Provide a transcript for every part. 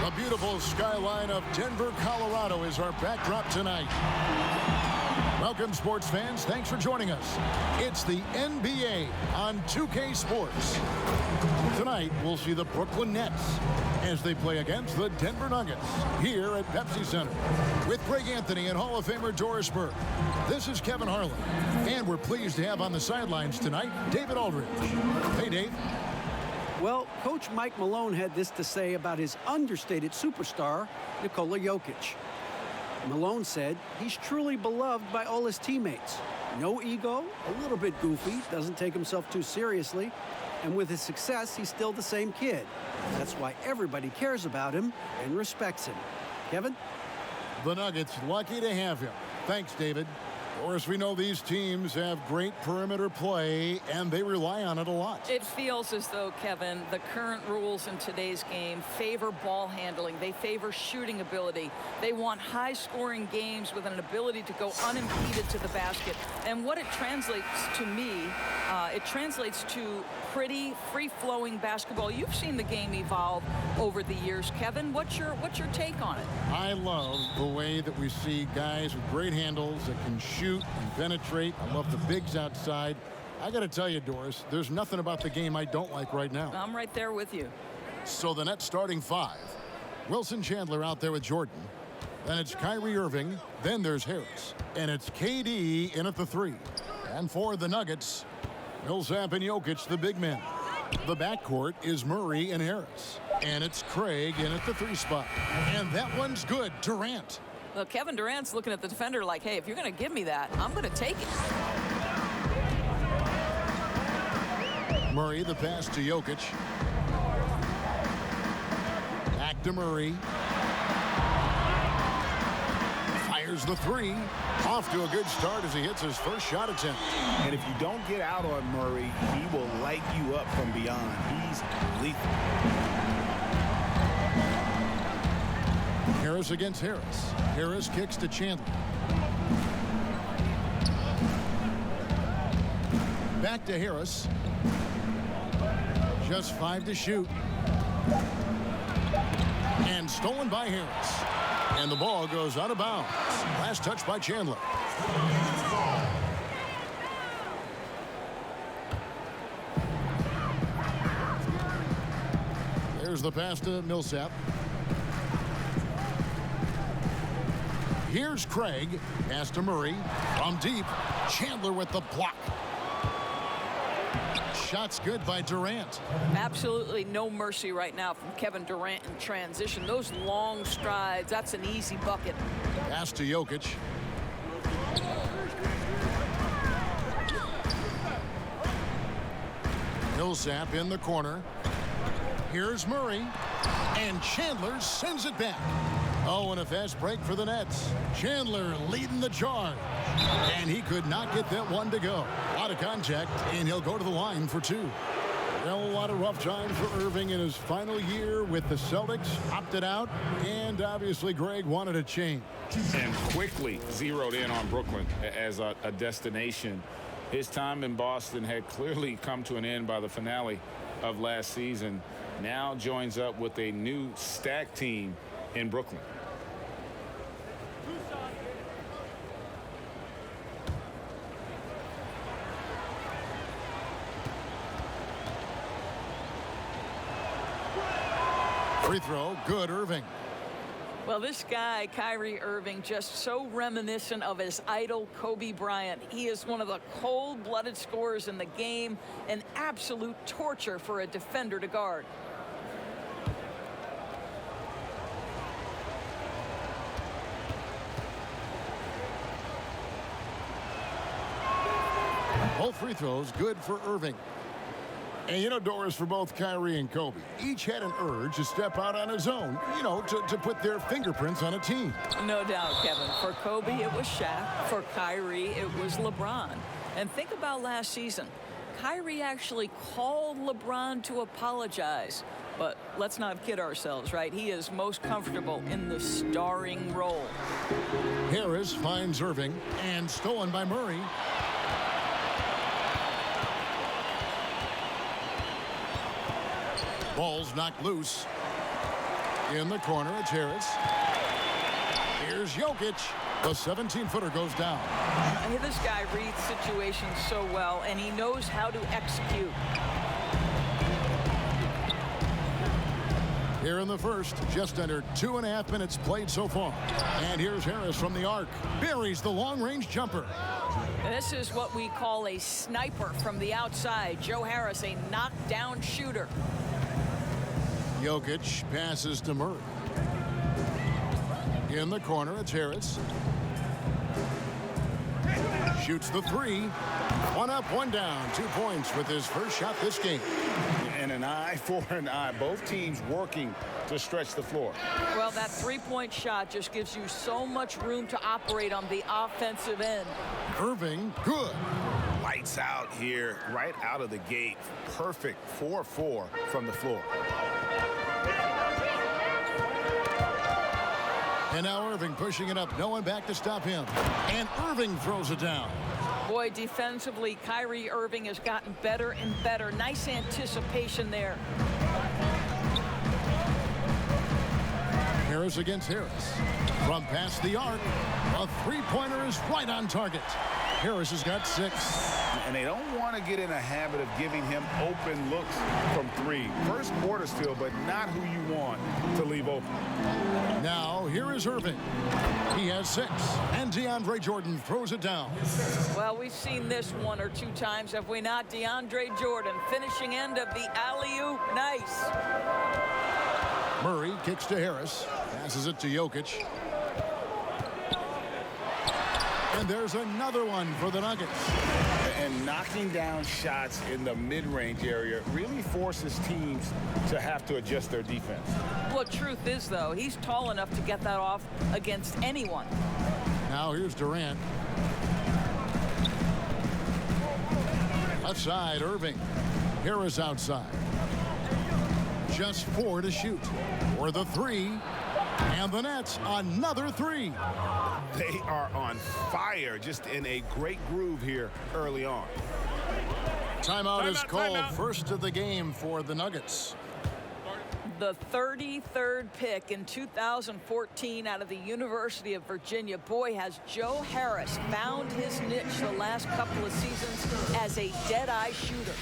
The beautiful skyline of Denver, Colorado is our backdrop tonight. Welcome, sports fans. Thanks for joining us. It's the NBA on 2K Sports. Tonight, we'll see the Brooklyn Nets as they play against the Denver Nuggets here at Pepsi Center. With Greg Anthony and Hall of Famer Doris Burke, this is Kevin Harlan. And we're pleased to have on the sidelines tonight, David Aldridge. Hey, Dave. Well, Coach Mike Malone had this to say about his understated superstar, Nikola Jokic. Malone said he's truly beloved by all his teammates. No ego, a little bit goofy, doesn't take himself too seriously, and with his success, he's still the same kid. That's why everybody cares about him and respects him. Kevin? The Nuggets lucky to have him. Thanks, David. Of course, we know these teams have great perimeter play, and they rely on it a lot. It feels as though, Kevin, the current rules in today's game favor ball handling. They favor shooting ability. They want high-scoring games with an ability to go unimpeded to the basket. And what it translates to me, it translates to pretty free-flowing basketball. You've seen the game evolve over the years, Kevin. What's your take on it? I love the way that we see guys with great handles that can shoot and penetrate. I love the bigs outside. I got to tell you, Doris, there's nothing about the game I don't like right now. I'm right there with you. So the Nets starting five. Wilson Chandler out there with Jordan. Then it's Kyrie Irving. Then there's Harris. And it's KD in at the three. And for the Nuggets, Millsap and Jokic, the big men. The backcourt is Murray and Harris. And it's Craig in at the three spot. And that one's good. Durant. Well, Kevin Durant's looking at the defender like, hey, if you're going to give me that, I'm going to take it. Murray, the pass to Jokic. Back to Murray. Fires the three. Off to a good start as he hits his first shot attempt. And if you don't get out on Murray, he will light you up from beyond. He's lethal. Harris against Harris. Harris kicks to Chandler. Back to Harris. Just 5 to shoot. And stolen by Harris. And the ball goes out of bounds. Last touch by Chandler. There's the pass to Millsap. Here's Craig. Pass to Murray. From deep. Chandler with the block. Shot's good by Durant. Absolutely no mercy right now from Kevin Durant in transition. Those long strides, that's an easy bucket. Pass to Jokic. Millsap in the corner. Here's Murray. And Chandler sends it back. Oh, and a fast break for the Nets. Chandler leading the charge. And he could not get that one to go. A lot of contact, and he'll go to the line for two. Well, a lot of rough times for Irving in his final year with the Celtics. Opted out, and obviously Greg wanted a change. And quickly zeroed in on Brooklyn as a destination. His time in Boston had clearly come to an end by the finale of last season. Now joins up with a new stacked team in Brooklyn. Free throw, good, Irving. Well, this guy, Kyrie Irving, just so reminiscent of his idol, Kobe Bryant. He is one of the cold-blooded scorers in the game, an absolute torture for a defender to guard. Both free throws good for Irving. And you know, Doris, for both Kyrie and Kobe, each had an urge to step out on his own, you know, to put their fingerprints on a team. No doubt, Kevin. For Kobe, it was Shaq. For Kyrie, it was LeBron. And think about last season. Kyrie actually called LeBron to apologize. But let's not kid ourselves, right? He is most comfortable in the starring role. Harris finds Irving, and stolen by Murray. Ball's knocked loose. In the corner, it's Harris. Here's Jokic. The 17-footer goes down. This guy reads situations so well, and he knows how to execute. Here in the first, just under 2.5 minutes played so far. And here's Harris from the arc. Buries the long-range jumper. This is what we call a sniper from the outside. Joe Harris, a knockdown shooter. Jokic passes to Murray. In the corner, it's Harris. Shoots the three. One up, one down. 2 points with his first shot this game. And an eye for an eye. Both teams working to stretch the floor. Well, that three-point shot just gives you so much room to operate on the offensive end. Irving, good. Lights out here, right out of the gate. Perfect 4-4 from the floor. And now Irving pushing it up. No one back to stop him. And Irving throws it down. Boy, defensively, Kyrie Irving has gotten better and better. Nice anticipation there. Harris against Harris. From past the arc, a three-pointer is right on target. Harris has got 6. And they don't want to get in a habit of giving him open looks from 3. First quarter still, but not who you want to leave open. Now, here is Irving. He has 6. And DeAndre Jordan throws it down. Well, we've seen this 1 or 2 times, have we not? DeAndre Jordan, finishing end of the alley-oop. Nice. Murray kicks to Harris. Passes it to Jokic. And there's another one for the Nuggets. And knocking down shots in the mid-range area really forces teams to have to adjust their defense. Well, truth is, though, he's tall enough to get that off against anyone. Now here's Durant. Left side, Irving. Harris outside. Just 4 to shoot. For the 3. And the Nets, another 3. They are on fire, just in a great groove here early on. Timeout is called. First of the game for the Nuggets. The 33rd pick in 2014 out of the University of Virginia. Boy, has Joe Harris found his niche the last couple of seasons as a dead-eye shooter.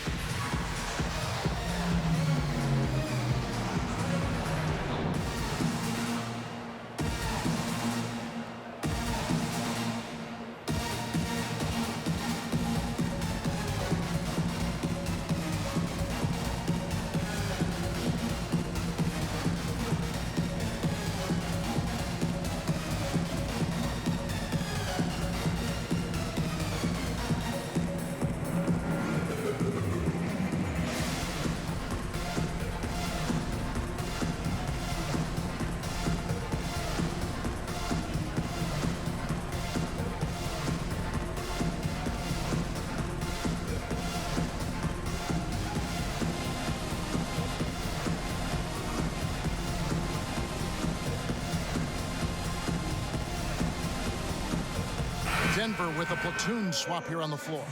Denver with a platoon swap here on the floor.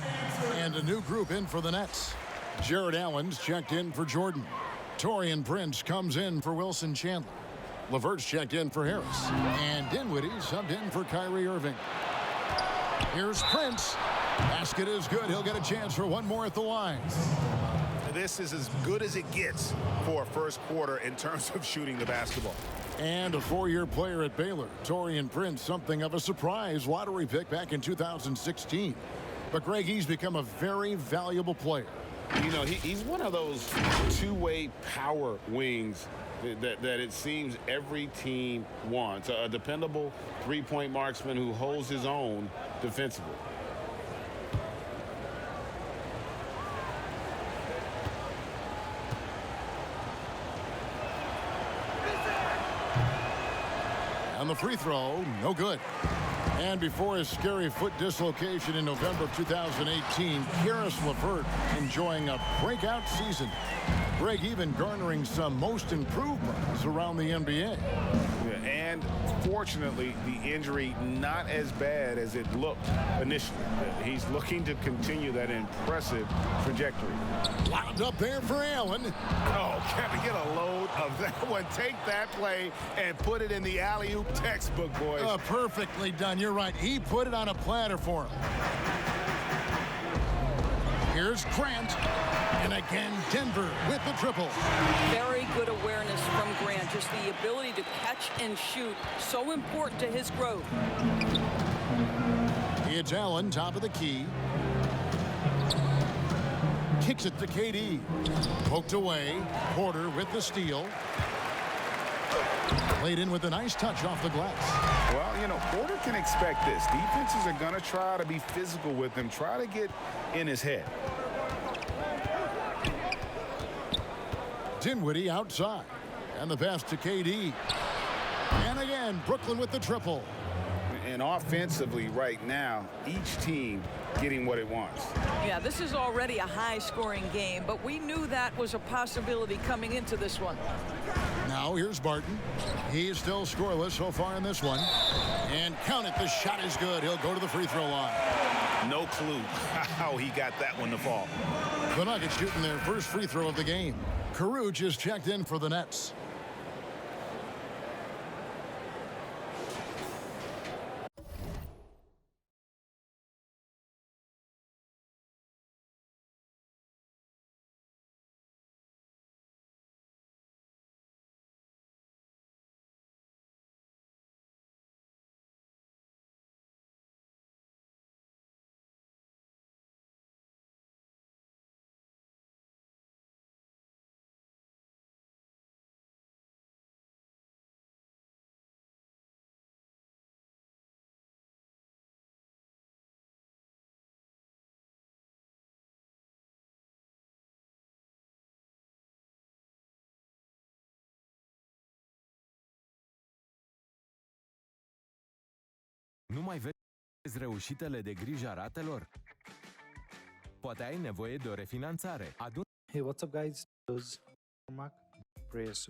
And a new group in for the Nets. Jared Allen's checked in for Jordan. Taurean Prince comes in for Wilson Chandler. LeVert's checked in for Harris. And Dinwiddie subbed in for Kyrie Irving. Here's Prince. Basket is good. He'll get a chance for one more at the line. This is as good as it gets for a first quarter in terms of shooting the basketball. And a 4-year player at Baylor, Taurean Prince, something of a surprise lottery pick back in 2016. But Greg, he's become a very valuable player. You know, he's one of those two-way power wings that it seems every team wants. A dependable three-point marksman who holds his own defensively. On the free throw, no good. And before his scary foot dislocation in November of 2018, Karis LeVert enjoying a breakout season. Greg even garnering some most improved buzz around the NBA. Yeah, and Fortunately, the injury not as bad as it looked initially. He's looking to continue that impressive trajectory. Wound up there for Allen. Oh, Kevin, get a load of that one. Take that play and put it in the alley-oop textbook, boys. Perfectly done. You're right. He put it on a platter for him. Here's Grant. And again, Denver with the triple. Very good awareness from Grant. Just the ability to catch and shoot. So important to his growth. It's Allen, top of the key. Kicks it to KD. Poked away. Porter with the steal. Played in with a nice touch off the glass. Well, you know, Porter can expect this. Defenses are going to try to be physical with him, try to get in his head. Dinwiddie outside. And the pass to KD. And again, Brooklyn with the triple. And offensively right now, each team getting what it wants. Yeah, this is already a high-scoring game, but we knew that was a possibility coming into this one. Now here's Barton. He's still scoreless so far in this one. And count it, the shot is good. He'll go to the free throw line. No clue how he got that one to fall. The Nuggets shooting their first free throw of the game. Caruth is checked in for the Nets. Nu mai vezi reușitele de grijă a ratelor? Poate ai nevoie de o refinanțare. Hey, what's up, guys? Mark, press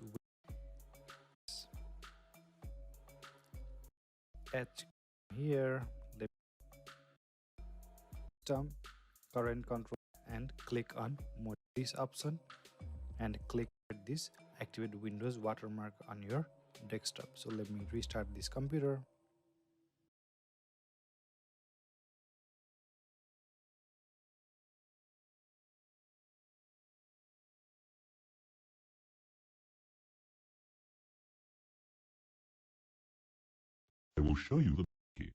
at here, current control, and click on more this option, and click at this activate Windows watermark on your desktop. So let me restart this computer. I will show you the key.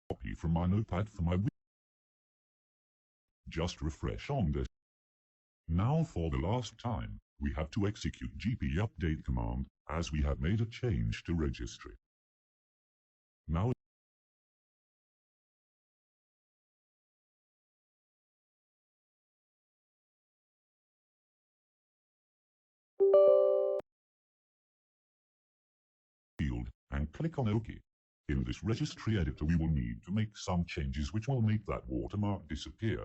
Copy from my notepad for my just refresh on this. Now for the last time, we have to execute GP update command, as we have made a change to registry. Now field and click on OK. In this registry editor we will need to make some changes which will make that watermark disappear.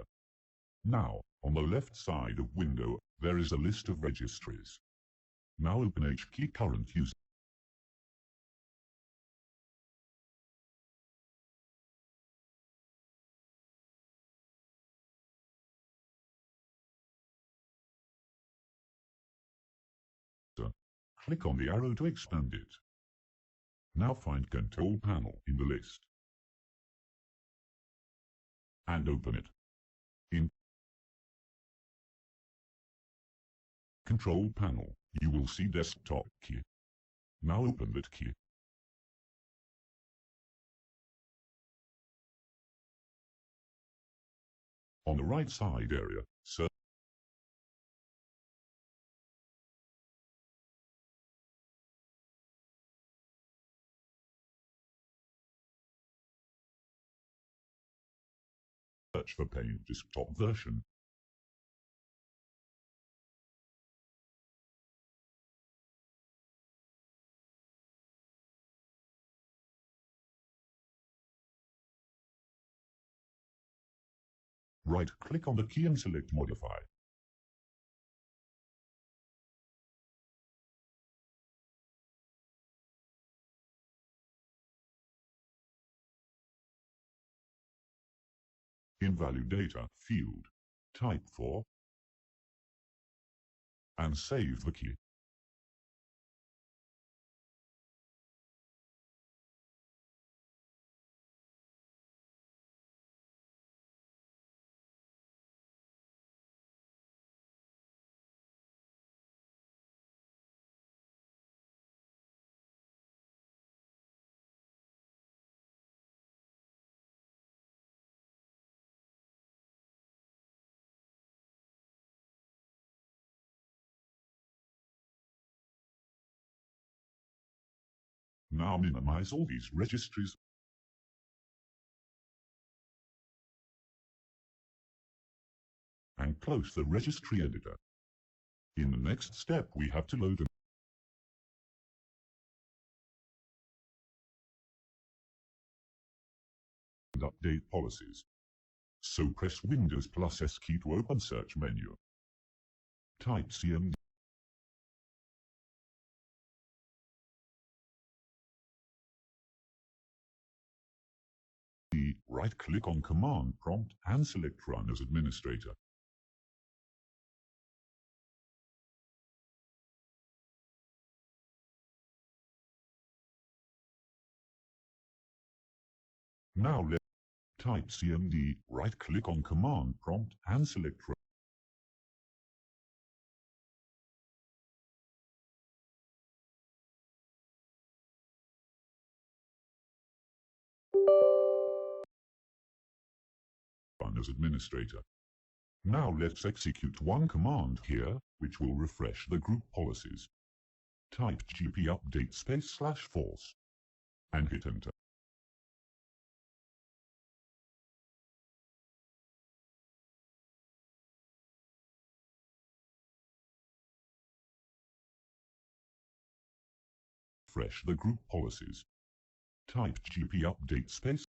Now, on the left side of window, there is a list of registries. Now open HKey current user. Click on the arrow to expand it. Now find Control Panel in the list and open it. In Control Panel, you will see Desktop key. Now open that key. On the right side area, search for Paint Desktop version. Right-click on the key and select Modify. In value data field, type 4 and save the key. Now minimize all these registries and close the registry editor. In the next step, we have to load and update policies. So press Windows plus S key to open search menu. Type CMD. Right-click on Command Prompt and select Run as Administrator. Now let's type CMD, right-click on Command Prompt and select Run. As Administrator. Now let's execute one command here, which will refresh the group policies. Type gp update /false and hit enter. Refresh the group policies. Type gp update /false.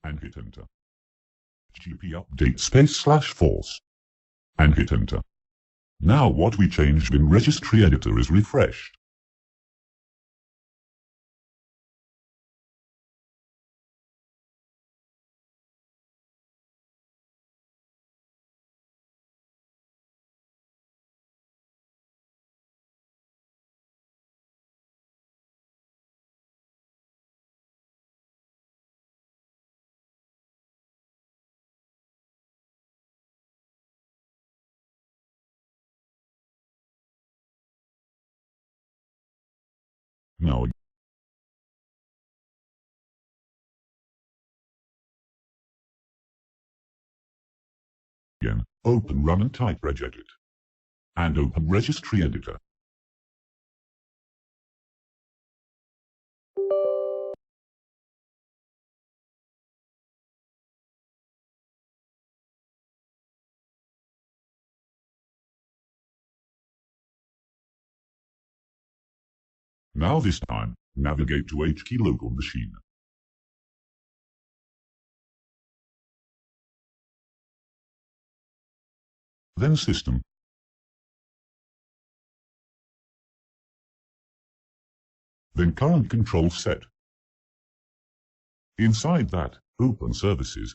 And hit enter. gp update /false and hit enter. Now what we changed in registry editor is refreshed. Now again, open Run and type regedit. And open registry editor. Now this time, navigate to HKey local machine. Then System. Then Current Control Set. Inside that, Open Services.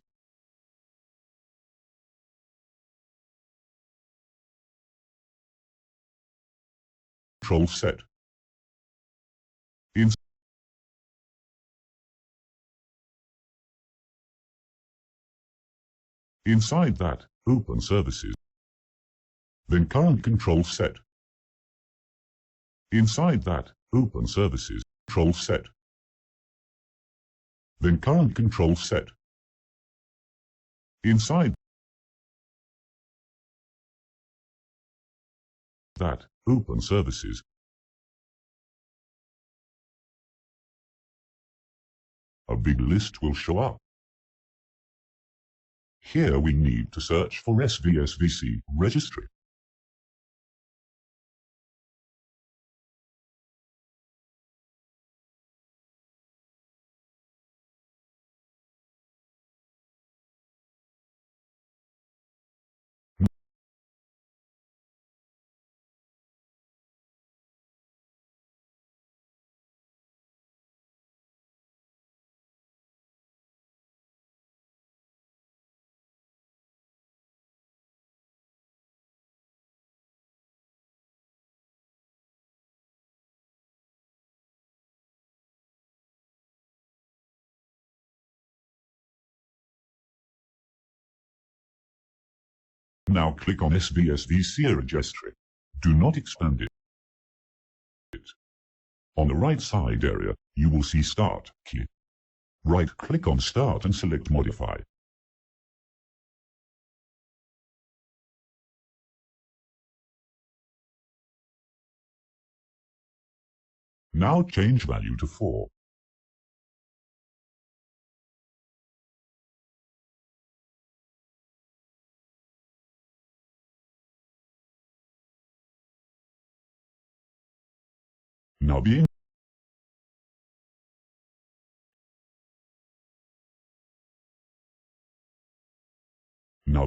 Control Set. Inside that, Open Services. Then Current Control Set. Inside that, Open Services, Control Set. Then Current Control Set. Inside that, Open Services. a big list will show up. Here we need to search for SVSVC registry. Now click on SVSVC registry. Do not expand it. On the right side area, you will see Start key. Right-click on Start and select Modify. Now change value to 4. Now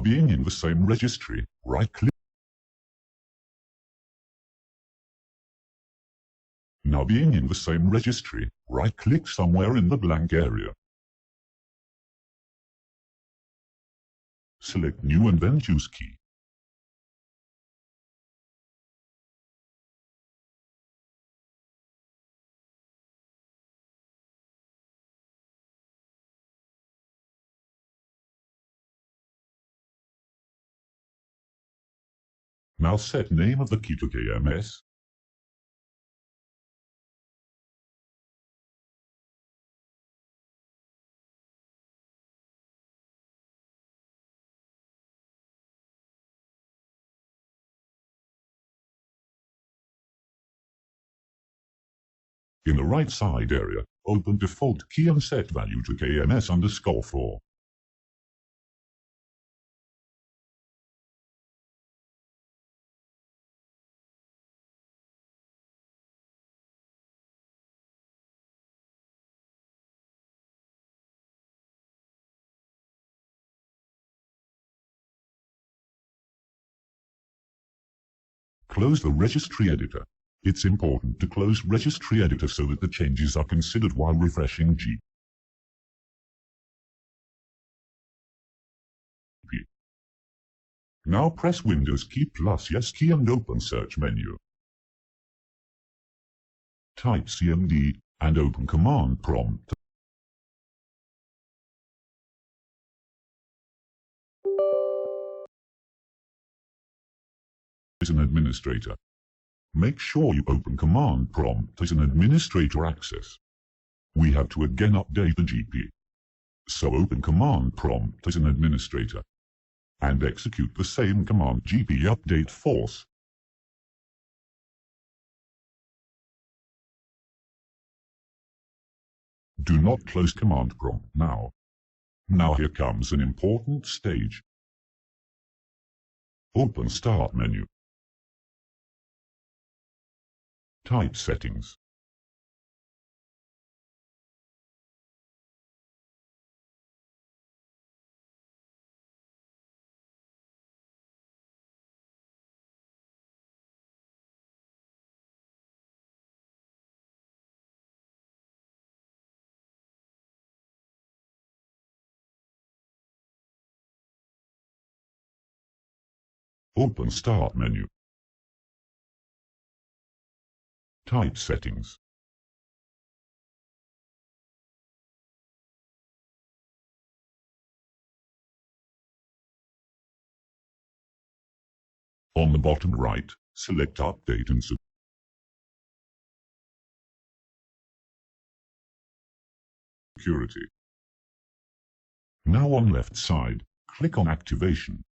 being in the same registry, right-click. Now being in the same registry, right-click somewhere in the blank area. Select New and then choose Key. Now set name of the key to KMS. In the right side area, open default key and set value to KMS_4. Close the registry editor. It's important to close registry editor so that the changes are considered while refreshing GP. Now press Windows key plus yes key and open search menu. Type CMD and open command prompt. As an administrator. Make sure you open command prompt as an administrator access. We have to again update the GP. So open command prompt as an administrator. And execute the same command GP update force. Do not close command prompt now. Now here comes an important stage. Open Start menu. Type Settings. Open Start menu. Type Settings. On the bottom right, select Update and Security. Now on left side, click on Activation.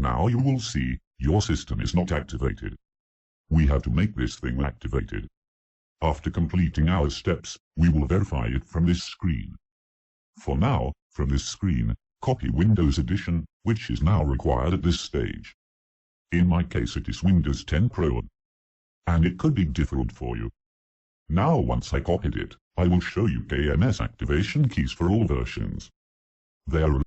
Now you will see your system is not activated. We have to make this thing activated. After completing our steps, we will verify it from this screen. For now, from this screen, copy Windows Edition, which is now required at this stage. In my case it is Windows 10 Pro. And it could be difficult for you. Now once I copied it, I will show you Kms Activation Keys for all versions. They are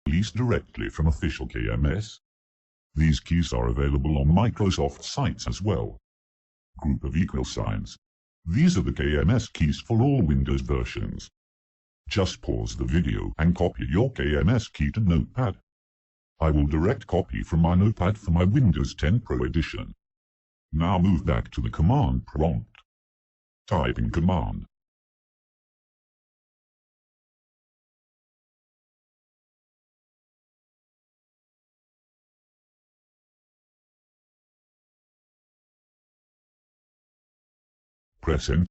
released directly from official KMS. These keys are available on Microsoft sites as well. Group of equal signs. These are the KMS keys for all Windows versions. Just pause the video and copy your KMS key to Notepad. I will direct copy from my Notepad for my Windows 10 Pro edition. Now move back to the command prompt. Type in command. Press enter.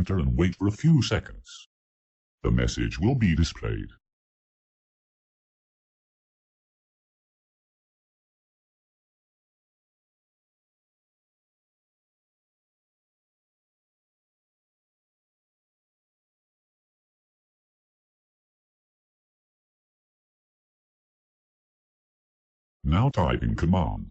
And wait for a few seconds. The message will be displayed. Now type in command.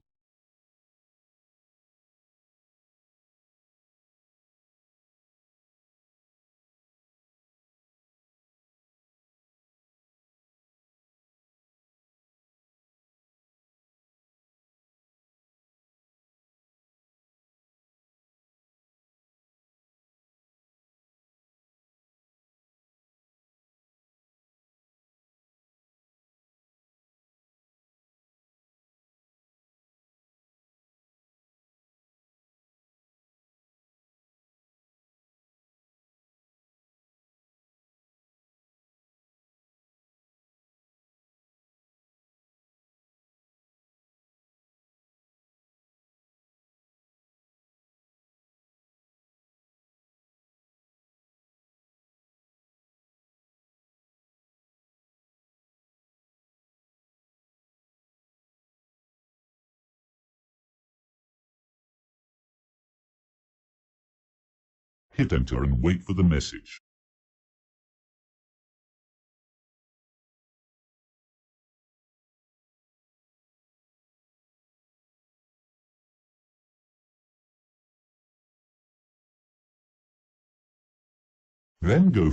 Hit enter and wait for the message. Then go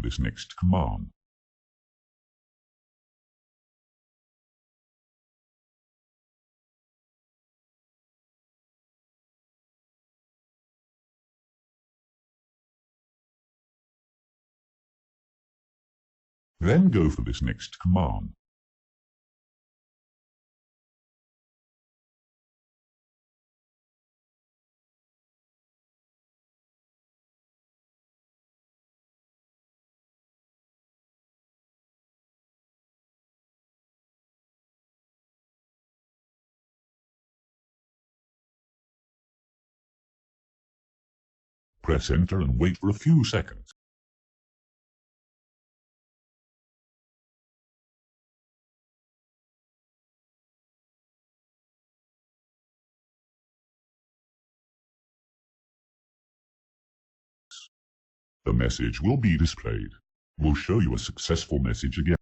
for this next command. Then go for this next command. Press enter and wait for a few seconds. The message will be displayed. We'll show you a successful message again.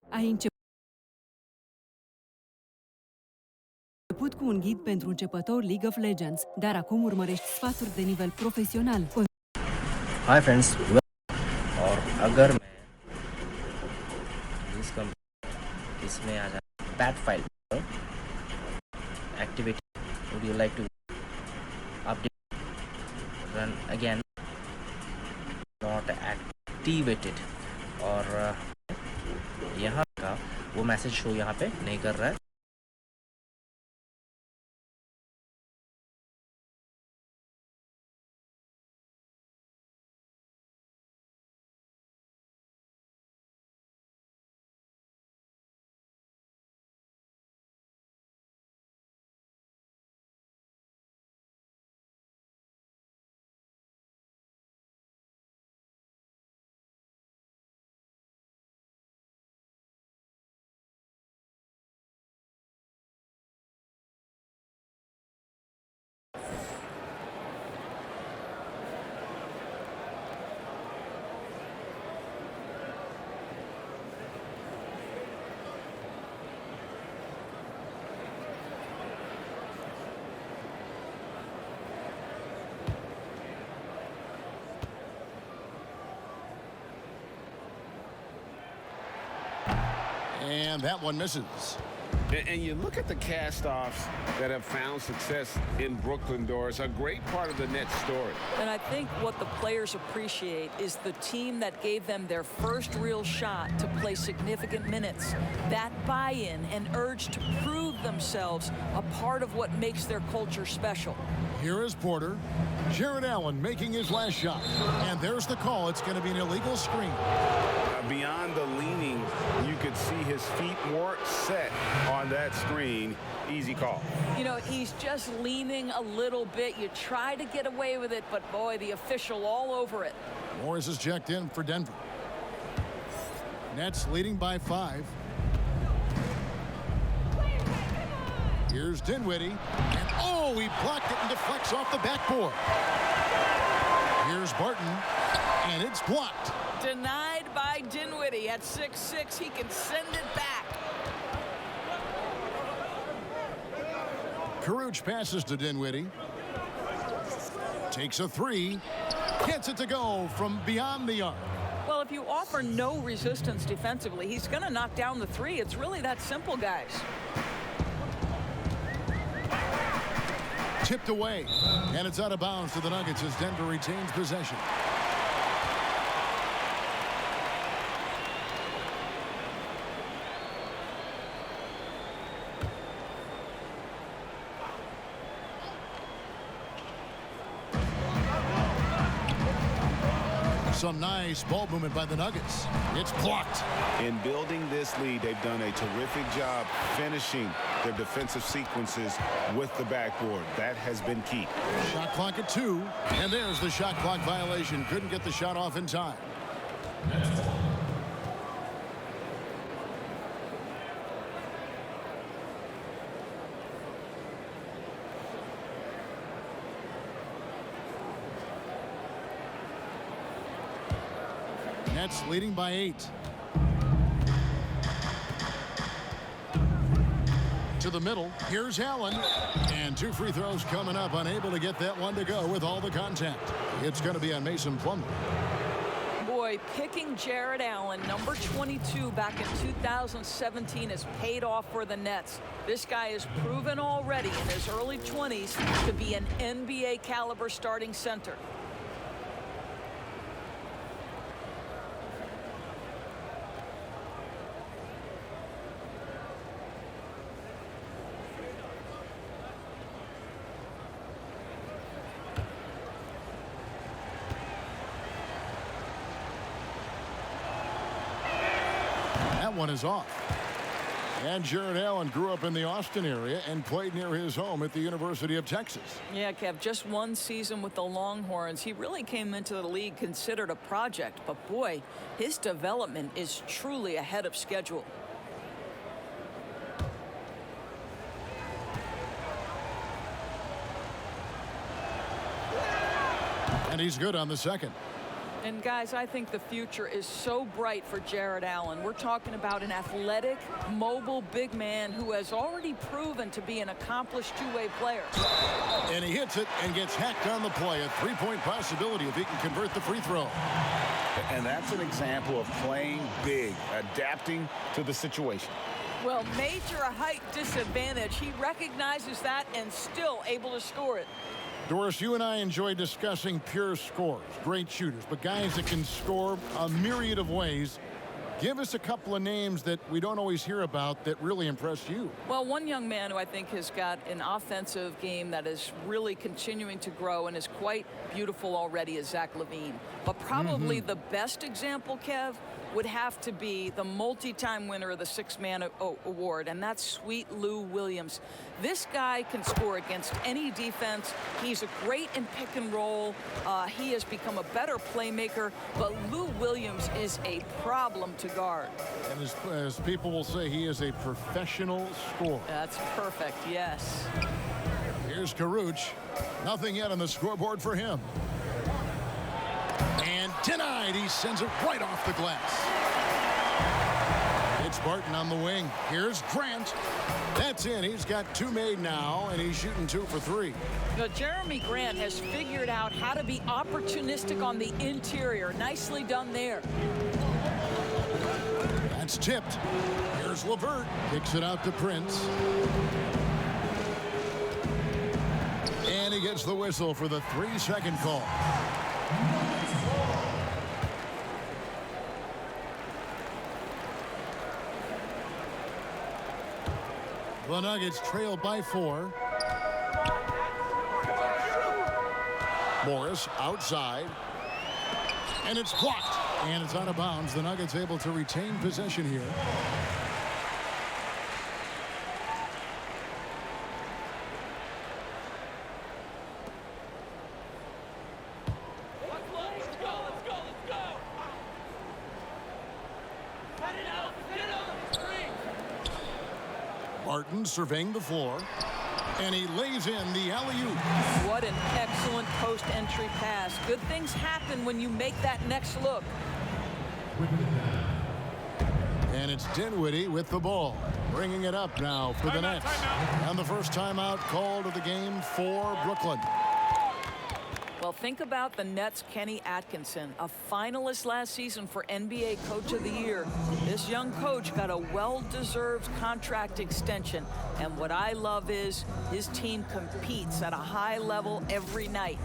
Ai început cu un ghid pentru începători League of Legends, dar acum urmărești sfaturi de nivel profesional. Hi friends, और अगर मैं इसमें आ जाए bat file activate would you like to update run again not activated और यहाँ का वो message show यहाँ पे नहीं कर रहा है. And that one misses. And you look at the cast-offs that have found success in Brooklyn, Doris, a great part of the Nets story. And I think what the players appreciate is the team that gave them their first real shot to play significant minutes. That buy-in and urge to prove themselves a part of what makes their culture special. Here is Porter. Jared Allen making his last shot. And there's the call. It's going to be an illegal screen. Beyond the leaning, you could see his feet more set on that screen. Easy call. You know, he's just leaning a little bit. You try to get away with it, but boy, the official all over it. Morris is checked in for Denver. Nets leading by 5. Here's Dinwiddie. And oh, he blocked it and deflects off the backboard. Here's Barton. And it's blocked. Denied by Dinwiddie at 6'6". He can send it back. Caruch passes to Dinwiddie. Takes a 3. Gets it to go from beyond the arc. Well, if you offer no resistance defensively, he's going to knock down the 3. It's really that simple, guys. Tipped away. And it's out of bounds to the Nuggets as Denver retains possession. Some nice ball movement by the Nuggets. It's blocked. In building this lead, they've done a terrific job finishing their defensive sequences with the backboard. That has been key. Shot clock at 2, and there's the shot clock violation. Couldn't get the shot off in time. Nets leading by 8. To the middle. Here's Allen. And 2 free throws coming up. Unable to get that one to go with all the contact. It's going to be on Mason Plumlee. Boy, picking Jared Allen, number 22, back in 2017 has paid off for the Nets. This guy is proven already in his early 20s to be an NBA caliber starting center. One is off. And Jared Allen grew up in the Austin area and played near his home at the University of Texas. Yeah, Kev, just one season with the Longhorns. He really came into the league considered a project, but boy, his development is truly ahead of schedule. And he's good on the second. And guys, I think the future is so bright for Jared Allen. We're talking about an athletic, mobile big man who has already proven to be an accomplished two-way player. And he hits it and gets hacked on the play. A three-point possibility if he can convert the free throw. And that's an example of playing big, adapting to the situation. Well, major height disadvantage. He recognizes that and still able to score it. Doris, you and I enjoy discussing pure scores, great shooters, but guys that can score a myriad of ways. Give us a couple of names that we don't always hear about that really impressed you. Well, one young man who I think has got an offensive game that is really continuing to grow and is quite beautiful already is Zach LaVine. But probably the best example, Kev, would have to be the multi-time winner of the Six-Man Award, and that's Sweet Lou Williams. This guy can score against any defense. He's great in pick and roll. He has become a better playmaker, but Lou Williams is a problem to guard. And as people will say, he is a professional scorer. That's perfect, yes. Here's Karuch. Nothing yet on the scoreboard for him. And denied. He sends it right off the glass. It's Barton on the wing. Here's Grant. That's in. He's got 2 made now, and he's shooting 2 for 3. Now, Jeremy Grant has figured out how to be opportunistic on the interior. Nicely done there. That's tipped. Here's LeVert. Kicks it out to Prince. And he gets the whistle for the 3-second call. The Nuggets trail by 4. Morris outside. And it's blocked. And it's out of bounds. The Nuggets able to retain possession here. Martin surveying the floor, and he lays in the alley-oop. What an excellent post-entry pass. Good things happen when you make that next look. And it's Dinwiddie with the ball, bringing it up now for the Nets. And the first timeout called of the game for Brooklyn. Well, think about the Nets' Kenny Atkinson, a finalist last season for NBA Coach of the Year. This young coach got a well-deserved contract extension. And what I love is his team competes at a high level every night.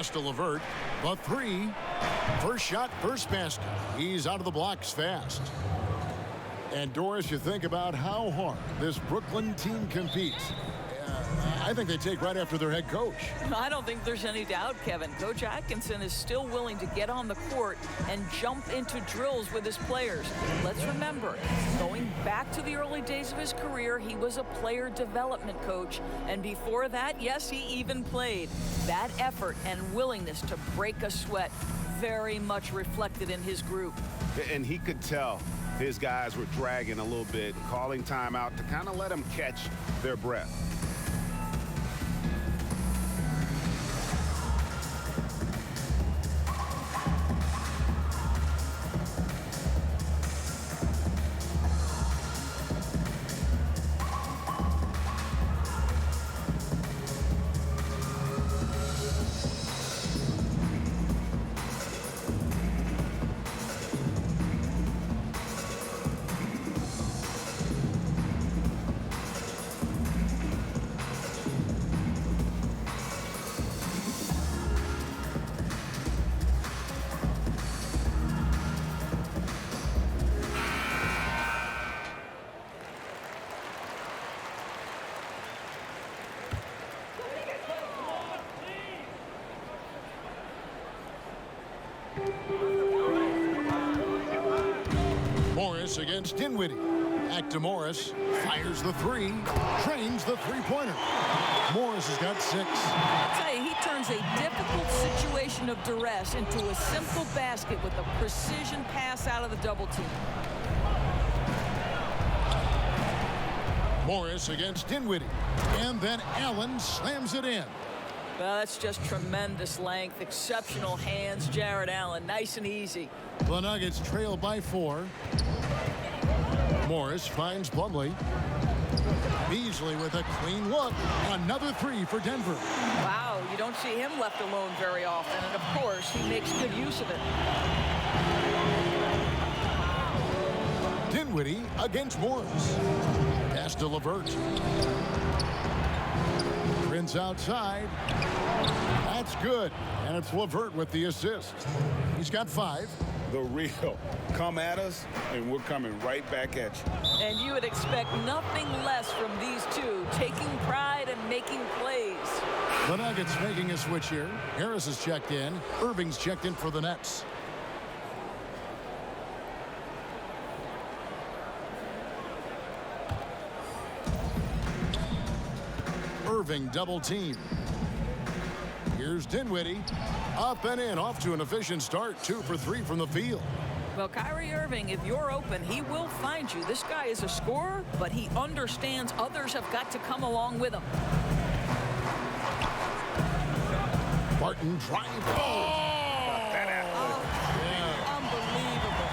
Pass to LeVert. The three. First shot, first basket. He's out of the blocks fast. And Doris, you think about how hard this Brooklyn team competes. I think they take right after their head coach. I don't think there's any doubt, Kevin. Coach Atkinson is still willing to get on the court and jump into drills with his players. Let's remember, going back to the early days of his career, he was a player development coach. And before that, yes, he even played. That effort and willingness to break a sweat very much reflected in his group. And he could tell his guys were dragging a little bit, calling timeout to kind of let them catch their breath. Morris against Dinwiddie. Back to Morris. Fires the three. Trains the three-pointer. Morris has got 6. I'll tell you, he turns a difficult situation of duress into a simple basket with a precision pass out of the double team. Morris against Dinwiddie. And then Allen slams it in. Well, that's just tremendous length, exceptional hands, Jared Allen. Nice and easy. The Nuggets trail by 4. Morris finds Plumlee. Beasley with a clean look. Another 3 for Denver. Wow, you don't see him left alone very often. And, of course, he makes good use of it. Dinwiddie against Morris. Pass to LeVert. Prince outside. That's good. And it's LeVert with the assist. He's got 5. The real come at us, and we're coming right back at you. And you would expect nothing less from these two, taking pride and making plays. The Nuggets making a switch here. Harris is checked in. Irving's checked in for the Nets. Irving double team. Here's Dinwiddie. Up and in, off to an efficient start. 2 for 3 from the field. Well, Kyrie Irving, if you're open, he will find you. This guy is a scorer, but he understands others have got to come along with him. Barton drive. Unbelievable.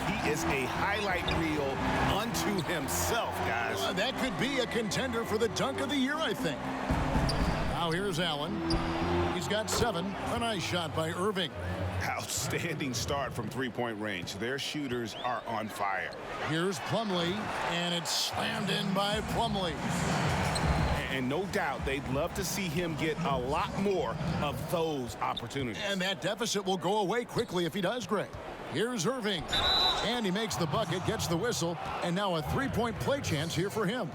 He is a highlight reel unto himself, guys. That could be a contender for the dunk of the year, I think. Now here's Allen. He's got 7. A nice shot by Irving. Outstanding start from three-point range. Their shooters are on fire. Here's Plumlee, and it's slammed in by Plumlee. And no doubt they'd love to see him get a lot more of those opportunities. And that deficit will go away quickly if he does, Greg. Here's Irving. And he makes the bucket, gets the whistle, and now a three-point play chance here for him.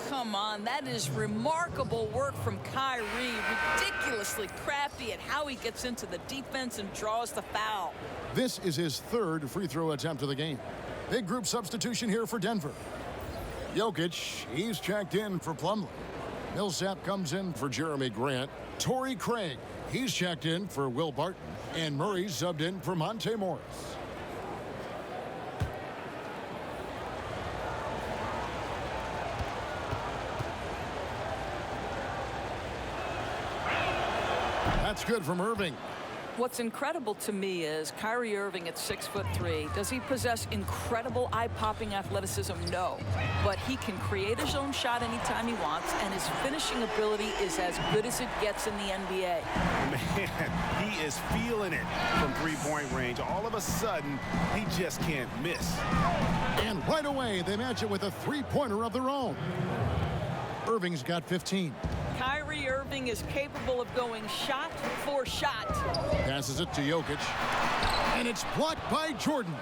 Come on, that is remarkable work from Kyrie. Ridiculously crafty at how he gets into the defense and draws the foul. This is his 3rd free throw attempt of the game. Big group substitution here for Denver. Jokic, he's checked in for Plumlee. Millsap comes in for Jeremy Grant. Torrey Craig, he's checked in for Will Barton. And Murray's subbed in for Monte Morris. That's good from Irving. What's incredible to me is Kyrie Irving at 6'3". Does he possess incredible eye-popping athleticism? No. But he can create his own shot anytime he wants, and his finishing ability is as good as it gets in the NBA. Man, he is feeling it from three-point range. All of a sudden, he just can't miss. And right away, they match it with a three-pointer of their own. Irving's got 15. Kyrie Irving thing is capable of going shot for shot. Passes it to Jokic. And it's blocked by Jordan.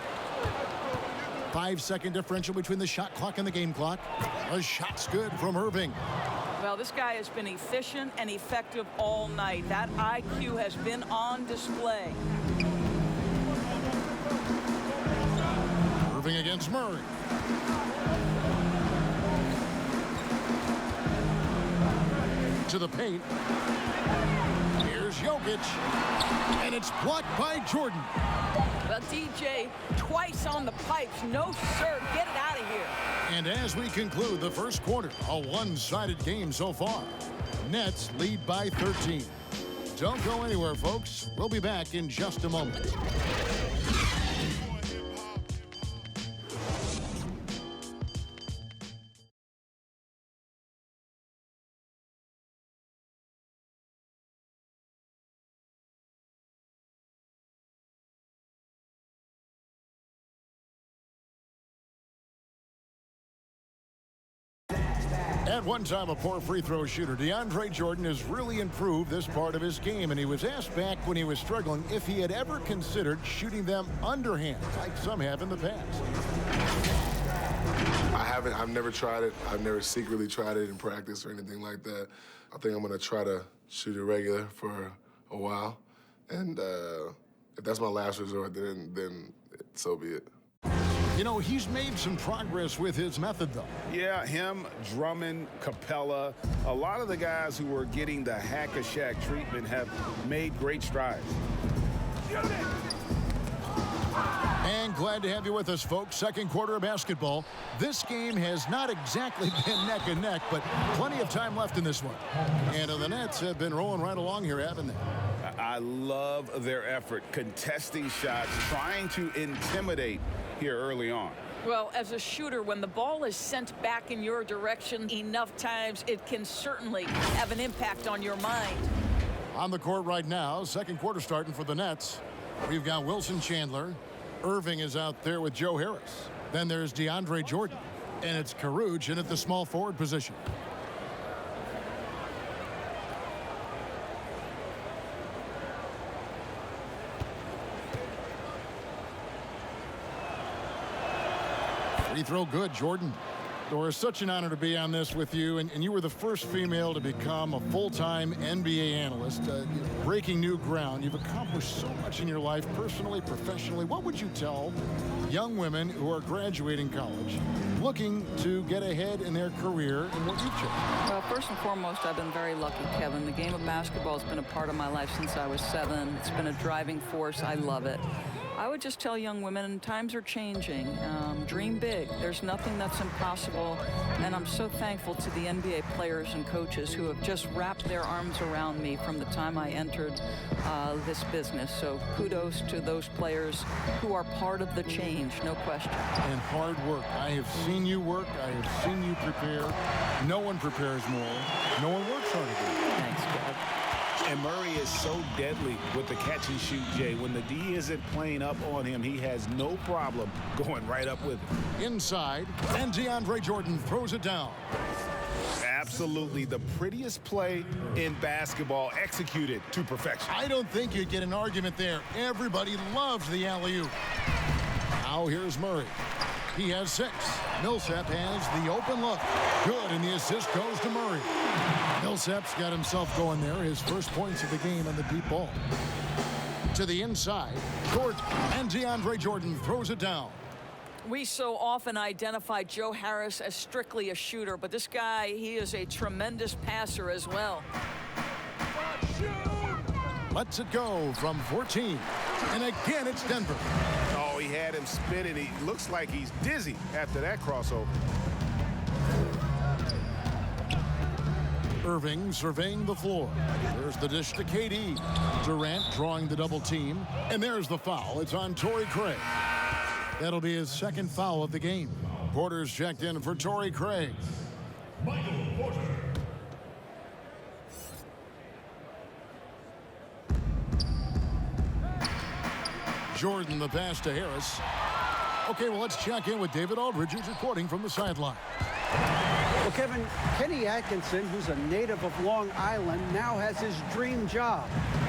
5-second differential between the shot clock and the game clock. A shot's good from Irving. Well, this guy has been efficient and effective all night. That IQ has been on display. Irving against Murray. To the paint. Here's Jokic. And it's blocked by Jordan. Well, DJ, twice on the pipes. No, sir. Get it out of here. And as we conclude the first quarter, a one-sided game so far. Nets lead by 13. Don't go anywhere, folks. We'll be back in just a moment. At one time, a poor free throw shooter, DeAndre Jordan has really improved this part of his game, and he was asked back when he was struggling if he had ever considered shooting them underhand, like some have in the past. I haven't. I've never tried it. I've never secretly tried it in practice or anything like that. I think I'm going to try to shoot it regular for a while, and if that's my last resort, then so be it. You know, he's made some progress with his method, though. Yeah, him, Drummond, Capella, a lot of the guys who were getting the hack-a-shack treatment have made great strides. And glad to have you with us, folks. Second quarter of basketball. This game has not exactly been neck and neck, but plenty of time left in this one. And the Nets have been rolling right along here, haven't they? I love their effort, contesting shots, trying to intimidate here early on. Well, as a shooter, when the ball is sent back in your direction enough times, it can certainly have an impact on your mind. On the court right now, second quarter starting for the Nets. We've got Wilson Chandler. Irving is out there with Joe Harris. Then there's DeAndre Jordan. And it's Caruge in at the small forward position. Free throw good, Jordan. Doris, such an honor to be on this with you, and you were the first female to become a full-time NBA analyst, breaking new ground. You've accomplished so much in your life, personally, professionally. What would you tell young women who are graduating college, looking to get ahead in their career and what you've chosen? Well, first and foremost, I've been very lucky, Kevin. The game of basketball has been a part of my life since I was 7. It's been a driving force. I love it. I would just tell young women, times are changing. Dream big. There's nothing that's impossible. And I'm so thankful to the NBA players and coaches who have just wrapped their arms around me from the time I entered this business. So kudos to those players who are part of the change, no question. And hard work. I have seen you work. I have seen you prepare. No one prepares more. No one works harder than you. Thanks, Kev. And Murray is so deadly with the catch and shoot, Jay. When the D isn't playing up on him, he has no problem going right up with it. Inside, and DeAndre Jordan throws it down. Absolutely the prettiest play in basketball, executed to perfection. I don't think you'd get an argument there. Everybody loves the alley-oop. Now here's Murray. He has 6. Millsap has the open look. Good, and the assist goes to Murray. Millsap's got himself going there. His first points of the game on the deep ball. To the inside, Gordon, and DeAndre Jordan throws it down. We so often identify Joe Harris as strictly a shooter, but this guy, he is a tremendous passer as well. Lets it go from 14. And again, it's Denver. Oh, he had him spinning. He looks like he's dizzy after that crossover. Irving surveying the floor. There's the dish to KD. Durant drawing the double team. And there's the foul. It's on Torrey Craig. That'll be his second foul of the game. Porter's checked in for Torrey Craig. Michael Porter. Jordan the pass to Harris. Okay, well, let's check in with David Aldridge, who's reporting from the sideline. Well, Kevin, Kenny Atkinson, who's a native of Long Island, now has his dream job,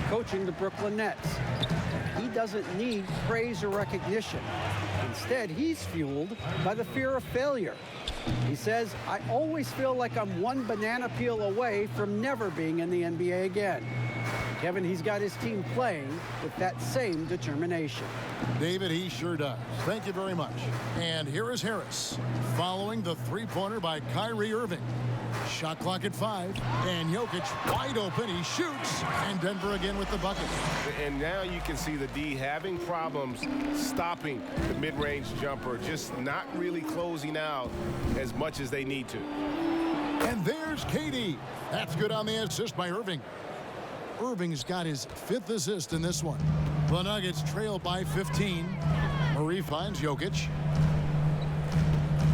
coaching the Brooklyn Nets. He doesn't need praise or recognition. Instead, he's fueled by the fear of failure. He says, I always feel like I'm one banana peel away from never being in the NBA again. Kevin, he's got his team playing with that same determination. David, he sure does. Thank you very much. And here is Harris, following the three-pointer by Kyrie Irving. Shot clock at 5, and Jokic wide open. He shoots, and Denver again with the bucket. And now you can see the D having problems stopping the mid-range jumper, just not really closing out as much as they need to. And there's KD. That's good on the assist by Irving. Irving's got his 5th assist in this one. The Nuggets trail by 15. Murray finds Jokic.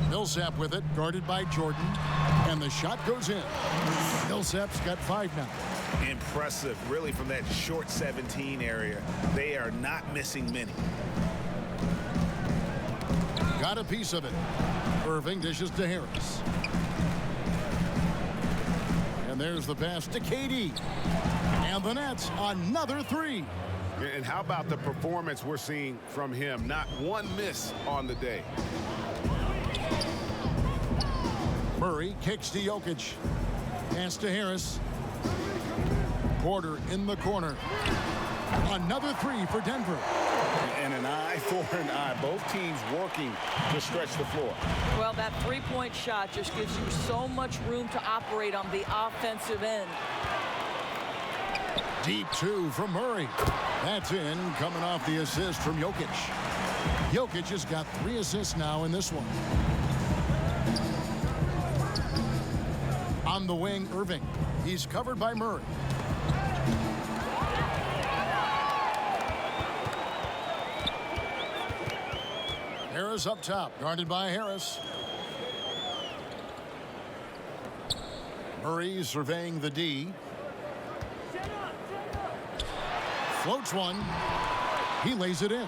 Millsap with it, guarded by Jordan. And the shot goes in. Millsap's got 5 now. Impressive, really, from that short 17 area. They are not missing many. Got a piece of it. Irving dishes to Harris. And there's the pass to KD. And the Nets, another 3. And how about the performance we're seeing from him? Not one miss on the day. Murray kicks to Jokic. Pass to Harris. Porter in the corner. Another 3 for Denver. And an eye for an eye. Both teams working to stretch the floor. Well, that three-point shot just gives you so much room to operate on the offensive end. Deep 2 from Murray. That's in, coming off the assist from Jokic. Jokic has got 3 assists now in this one. On the wing, Irving. He's covered by Murray. Harris up top, guarded by Harris. Murray surveying the D. Floats one. He lays it in.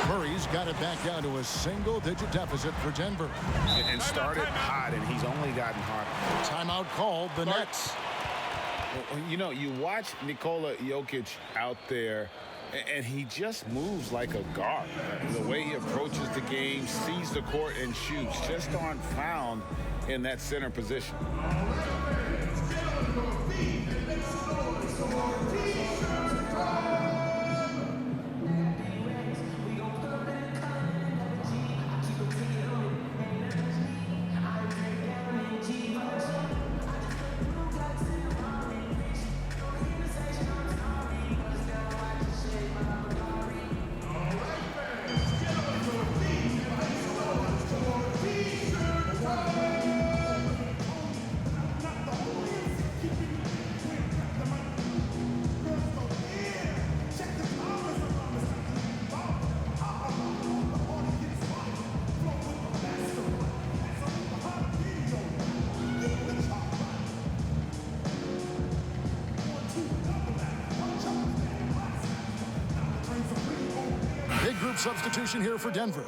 Murray's got it back down to a single-digit deficit for Denver. And started hot, and he's only gotten hotter. Timeout called, the Nets. Well, you know, you watch Nikola Jokic out there, and he just moves like a guard. The way he approaches the game, sees the court, and shoots just aren't found in that center position. Substitution here for Denver.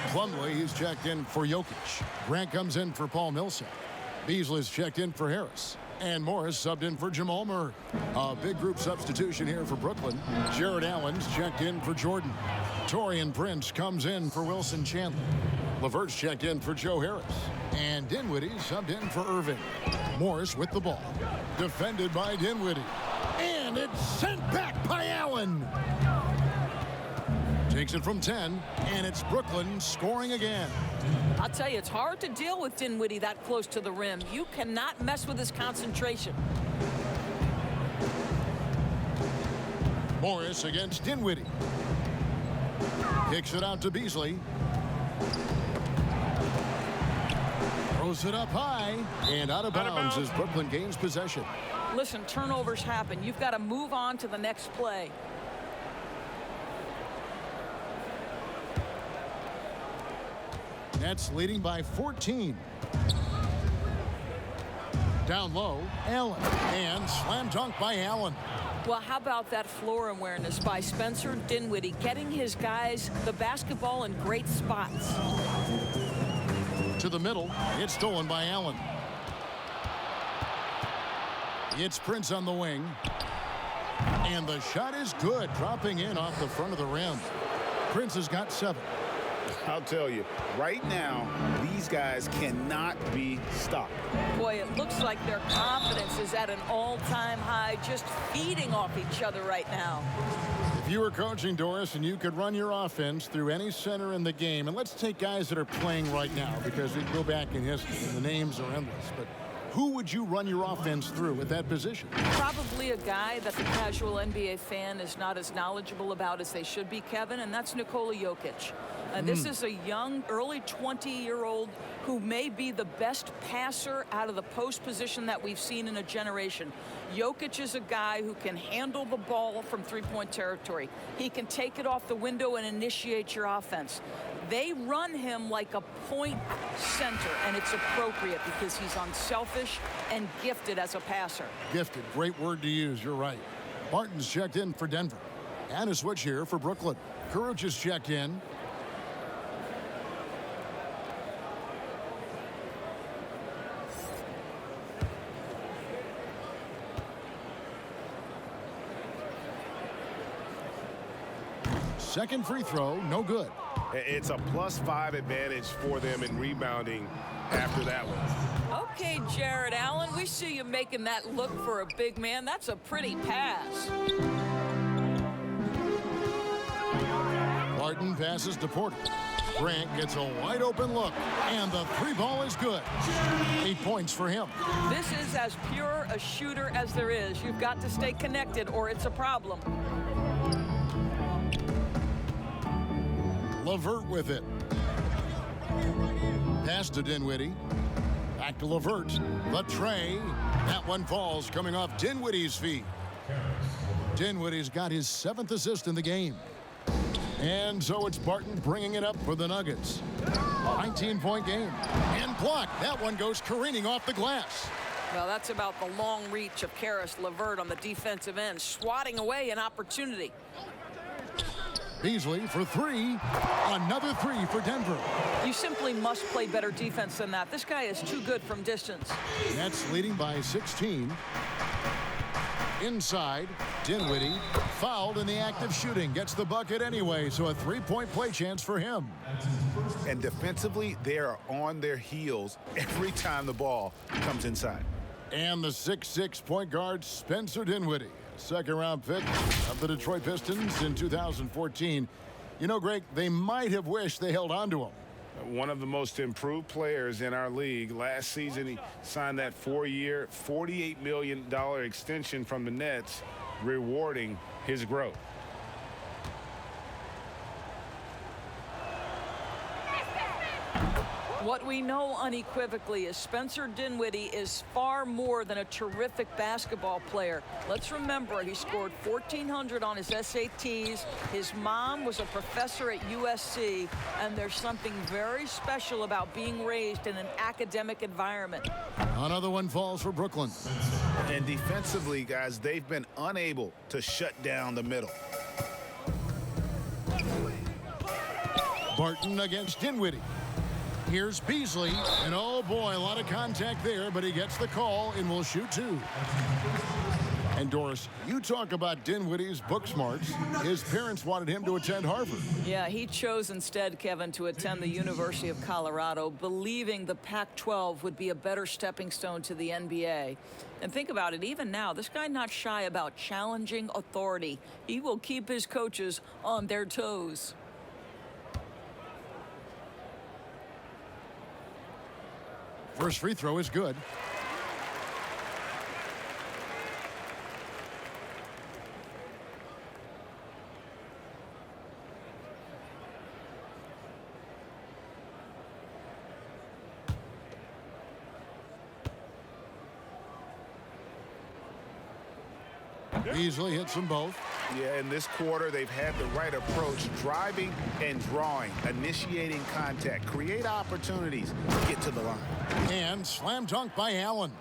Plumlee, he's checked in for Jokic. Grant comes in for Paul Millsap. Beasley's checked in for Harris. And Morris subbed in for Jamal Murray. A big group substitution here for Brooklyn. Jared Allen's checked in for Jordan. Taurean Prince comes in for Wilson Chandler. LeVert's checked in for Joe Harris. And Dinwiddie subbed in for Irving. Morris with the ball. Defended by Dinwiddie. And it's sent back by Allen. Takes it from 10, and it's Brooklyn scoring again. I'll tell you, it's hard to deal with Dinwiddie that close to the rim. You cannot mess with his concentration. Morris against Dinwiddie. Kicks it out to Beasley. Throws it up high, and out of bounds as Brooklyn gains possession. Listen, turnovers happen. You've got to move on to the next play. Nets leading by 14. Down low, Allen. And slam dunk by Allen. Well, how about that floor awareness by Spencer Dinwiddie, getting his guys the basketball in great spots. To the middle. It's stolen by Allen. It's Prince on the wing. And the shot is good, dropping in off the front of the rim. Prince has got 7. I'll tell you, right now, these guys cannot be stopped. Boy, it looks like their confidence is at an all-time high, just feeding off each other right now. If you were coaching, Doris, and you could run your offense through any center in the game, and let's take guys that are playing right now because we go back in history and the names are endless, but who would you run your offense through at that position? Probably a guy that the casual NBA fan is not as knowledgeable about as they should be, Kevin, and that's Nikola Jokic. This is a young, early 20-year-old who may be the best passer out of the post position that we've seen in a generation. Jokic is a guy who can handle the ball from three-point territory. He can take it off the window and initiate your offense. They run him like a point center, and it's appropriate because he's unselfish and gifted as a passer. Gifted, great word to use, you're right. Barton's checked in for Denver. And a switch here for Brooklyn. Kuruc is checked in. Second free throw, no good. It's a +5 advantage for them in rebounding after that one. Okay, Jared Allen, we see you making that look for a big man. That's a pretty pass. Barton passes to Porter. Grant gets a wide open look, and the 3-ball is good. 8 points for him. This is as pure a shooter as there is. You've got to stay connected or it's a problem. LeVert with it. Pass to Dinwiddie. Back to LeVert. The tray. That one falls coming off Dinwiddie's feet. Dinwiddie's got his 7th assist in the game. And so it's Barton bringing it up for the Nuggets. 19-point game. And blocked. That one goes careening off the glass. Well, that's about the long reach of Karis LeVert on the defensive end, swatting away an opportunity. Beasley for 3. Another 3 for Denver. You simply must play better defense than that. This guy is too good from distance. Nets leading by 16. Inside, Dinwiddie fouled in the act of shooting. Gets the bucket anyway, so a 3-point play chance for him. And defensively, they are on their heels every time the ball comes inside. And the 6'6" point guard, Spencer Dinwiddie. Second-round pick of the Detroit Pistons in 2014. You know, Greg, they might have wished they held on to him. One of the most improved players in our league. Last season, he signed that 4-year, $48 million extension from the Nets, rewarding his growth. What we know unequivocally is Spencer Dinwiddie is far more than a terrific basketball player. Let's remember, he scored 1,400 on his SATs. His mom was a professor at USC, and there's something very special about being raised in an academic environment. Another one falls for Brooklyn. And defensively, guys, they've been unable to shut down the middle. Barton against Dinwiddie. Here's Beasley, and oh boy, a lot of contact there, but he gets the call and will shoot 2. And Doris, you talk about Dinwiddie's book smarts. His parents wanted him to attend Harvard. Yeah, he chose instead, Kevin, to attend the University of Colorado, believing the Pac-12 would be a better stepping stone to the NBA. And think about it, even now, this guy not shy about challenging authority. He will keep his coaches on their toes. First free throw is good. Beasley hits them both. Yeah, in this quarter, they've had the right approach, driving and drawing, initiating contact, create opportunities, get to the line. And slam dunk by Allen.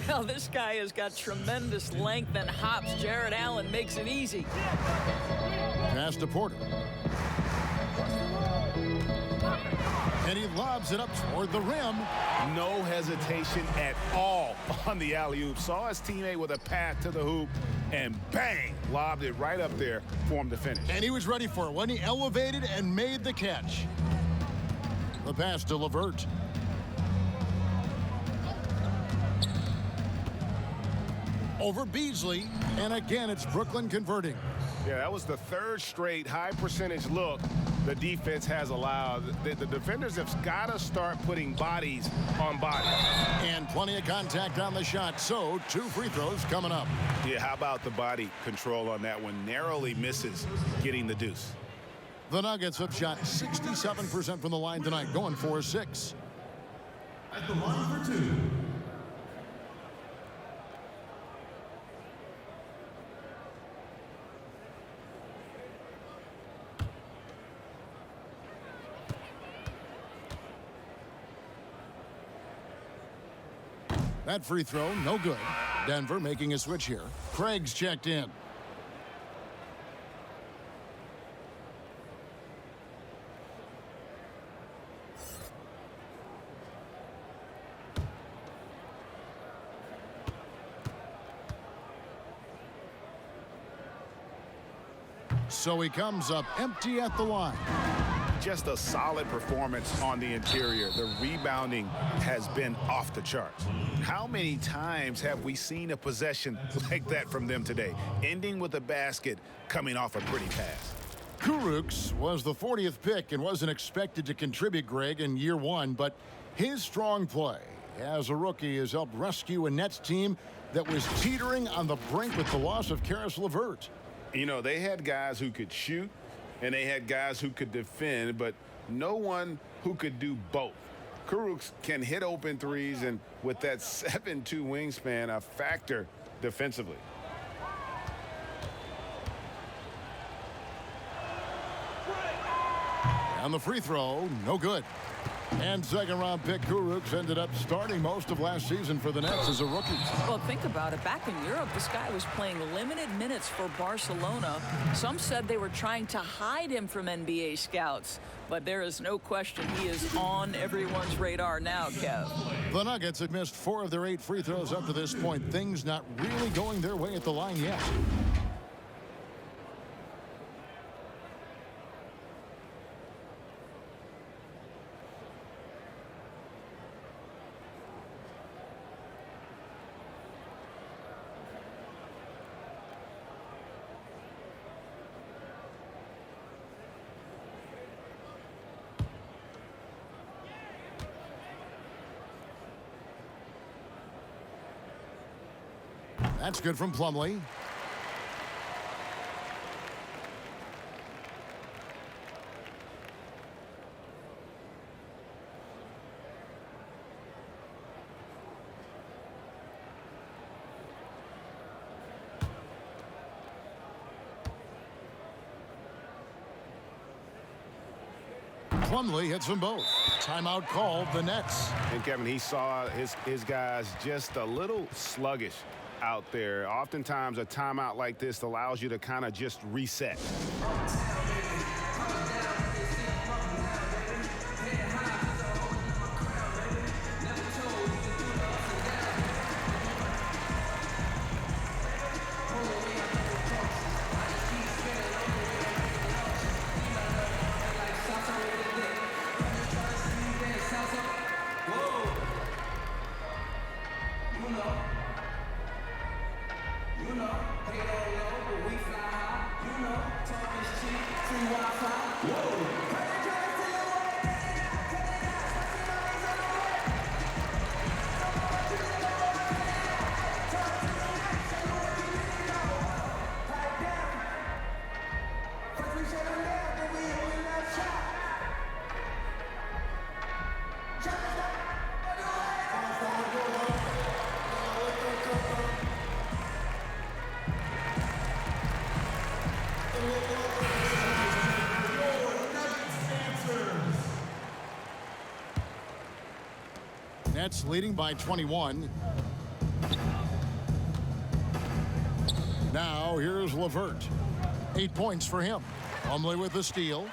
Well, this guy has got tremendous length and hops. Jared Allen makes it easy. Pass to Porter. And he lobs it up toward the rim. No hesitation at all on the alley-oop. Saw his teammate with a path to the hoop, and bang, lobbed it right up there for him to finish. And he was ready for it when he elevated and made the catch. The pass to LeVert. Over Beasley, and again it's Brooklyn converting. Yeah, that was the third straight high percentage look the defense has allowed. The defenders have got to start putting bodies on bodies. And plenty of contact on the shot, so 2 free throws coming up. Yeah, how about the body control on that one? Narrowly misses getting the deuce. The Nuggets have shot 67% from the line tonight, going 4-6. At the line for 2. That free throw, no good. Denver making a switch here. Craig's checked in. So he comes up empty at the line. Just a solid performance on the interior. The rebounding has been off the charts. How many times have we seen a possession like that from them today, ending with a basket coming off a pretty pass? Kurucs was the 40th pick and wasn't expected to contribute, Greg, in year 1, but his strong play as a rookie has helped rescue a Nets team that was teetering on the brink with the loss of Karis LeVert. You know, they had guys who could shoot, and they had guys who could defend, but no one who could do both. Kurucs can hit open threes, and with that 7'2" wingspan, a factor defensively. And the free throw, no good. And second-round pick Kurucs ended up starting most of last season for the Nets as a rookie. Well, think about it. Back in Europe, this guy was playing limited minutes for Barcelona. Some said they were trying to hide him from NBA scouts. But there is no question he is on everyone's radar now, Kev. The Nuggets have missed 4 of their 8 free throws up to this point. Things not really going their way at the line yet. That's good from Plumlee. Plumlee hits them both. Timeout called the Nets. And Kevin, he saw his guys just a little sluggish out there. Oftentimes a timeout like this allows you to kind of just reset. Nets leading by 21. Now here's LeVert. 8 points for him. Plumlee with the steal.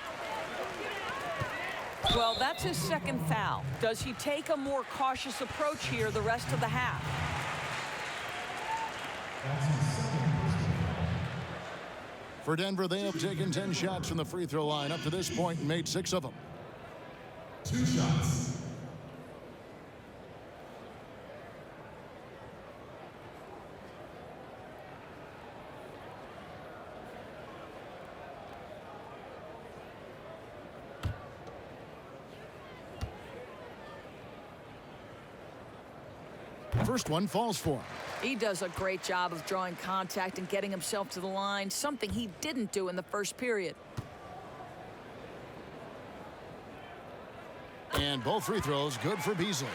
Well, that's his second foul. Does he take a more cautious approach here the rest of the half? For Denver, they have taken 10 shots from the free throw line up to this point and made 6 of them. 2 shots. First one falls for him. He does a great job of drawing contact and getting himself to the line, something he didn't do in the first period. And both free throws good for Beasley.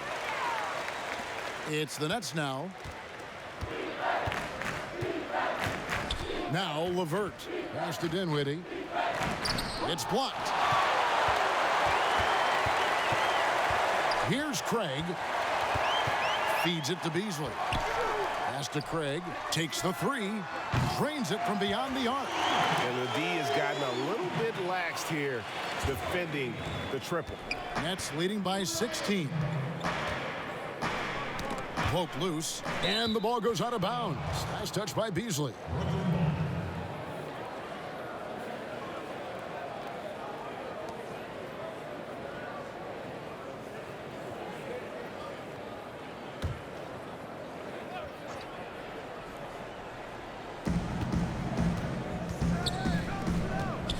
It's the Nets now. Now LeVert. Pass to Dinwiddie. It's blocked. Here's Craig. Feeds it to Beasley. Pass to Craig. Takes the 3. Drains it from beyond the arc. And the D has gotten a little bit laxed here defending the triple. Nets leading by 16. Poke loose. And the ball goes out of bounds. Nice touch by Beasley.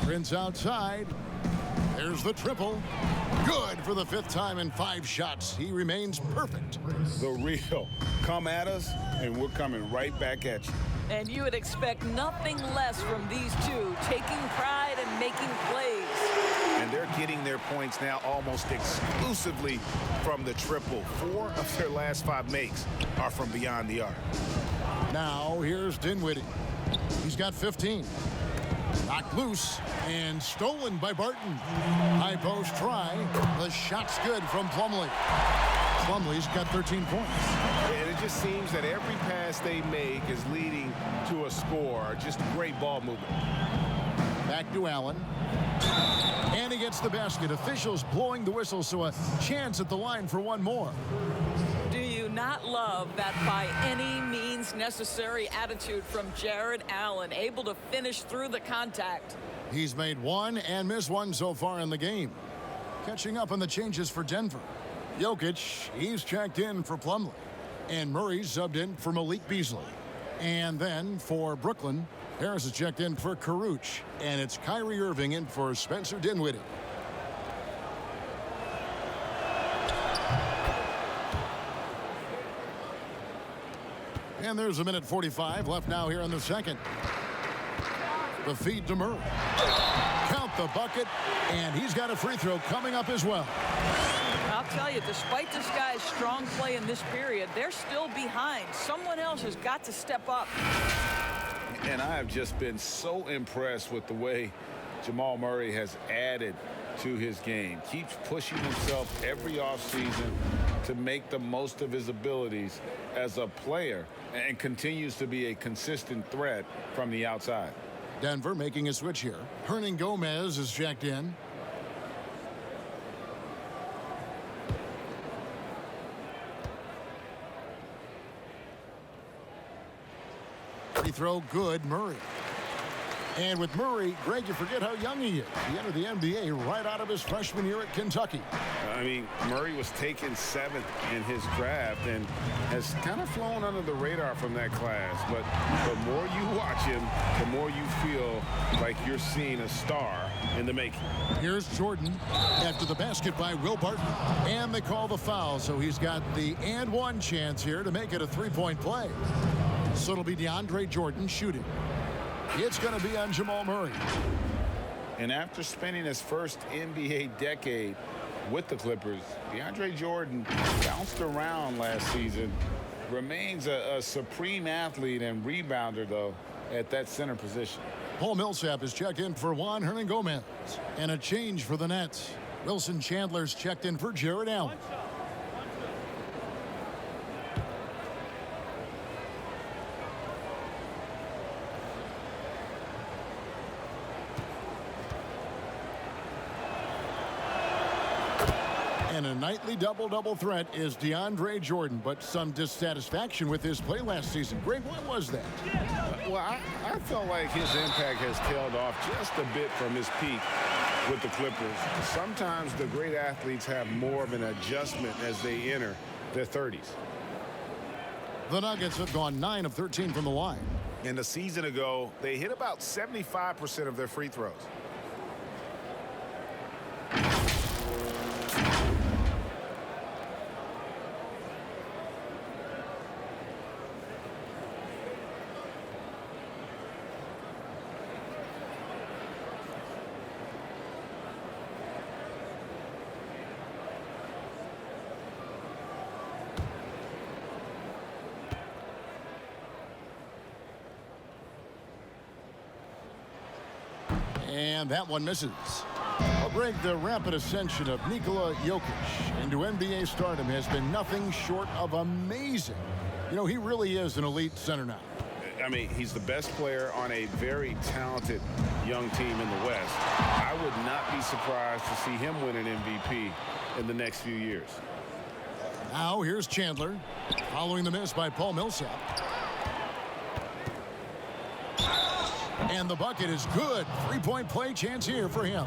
Prince outside. There's the triple. Good for the 5th time in 5 shots. He remains perfect. The real. Come at us, and we're coming right back at you. And you would expect nothing less from these two, taking pride and making plays. And they're getting their points now almost exclusively from the triple. 4 of their last 5 makes are from beyond the arc. Now here's Dinwiddie. He's got 15. Knocked loose and stolen by Barton. High post try. The shot's good from Plumlee. Plumlee's got 13 points. And it just seems that every pass they make is leading to a score. Just great ball movement. Back to Allen. And he gets the basket. Officials blowing the whistle, so a chance at the line for one more. Do you not love that by any means necessary attitude from Jared Allen, able to finish through the contact? He's made 1 and missed 1 so far in the game. Catching up on the changes for Denver. Jokic, he's checked in for Plumlee. And Murray's subbed in for Malik Beasley. And then for Brooklyn, Harris is checked in for Karuch. And it's Kyrie Irving in for Spencer Dinwiddie. And there's a minute 45 left now here in the second. The feed to Murray. Count the bucket, and he's got a free throw coming up as well. I'll tell you, despite this guy's strong play in this period, they're still behind. Someone else has got to step up. And I have just been so impressed with the way Jamal Murray has added to his game. Keeps pushing himself every offseason to make the most of his abilities as a player and continues to be a consistent threat from the outside. Denver making a switch here. Hernangomez is checked in. Free throw good, Murray. And with Murray, Greg, you forget how young he is. He entered the NBA right out of his freshman year at Kentucky. I mean, Murray was taken 7th in his draft and has kind of flown under the radar from that class. But the more you watch him, the more you feel like you're seeing a star in the making. Here's Jordan after the basket by Will Barton. And they call the foul, so he's got the and one chance here to make it a three-point play. So it'll be DeAndre Jordan shooting. It's going to be on Jamal Murray. And after spending his first NBA decade with the Clippers, DeAndre Jordan bounced around last season, remains a supreme athlete and rebounder, though, at that center position. Paul Millsap is checked in for Juan Hernangomez. And a change for the Nets. Wilson Chandler's checked in for Jared Allen. And a nightly double-double threat is DeAndre Jordan, but some dissatisfaction with his play last season. Greg, what was that? Well, I felt like his impact has tailed off just a bit from his peak with the Clippers. Sometimes the great athletes have more of an adjustment as they enter their 30s. The Nuggets have gone 9 of 13 from the line. And a season ago, they hit about 75% of their free throws. And that one misses. Well, Greg, the rapid ascension of Nikola Jokic into NBA stardom has been nothing short of amazing. You know, he really is an elite center now. I mean, he's the best player on a very talented young team in the West. I would not be surprised to see him win an MVP in the next few years. Now here's Chandler following the miss by Paul Millsap. And the bucket is good. Three-point play chance here for him.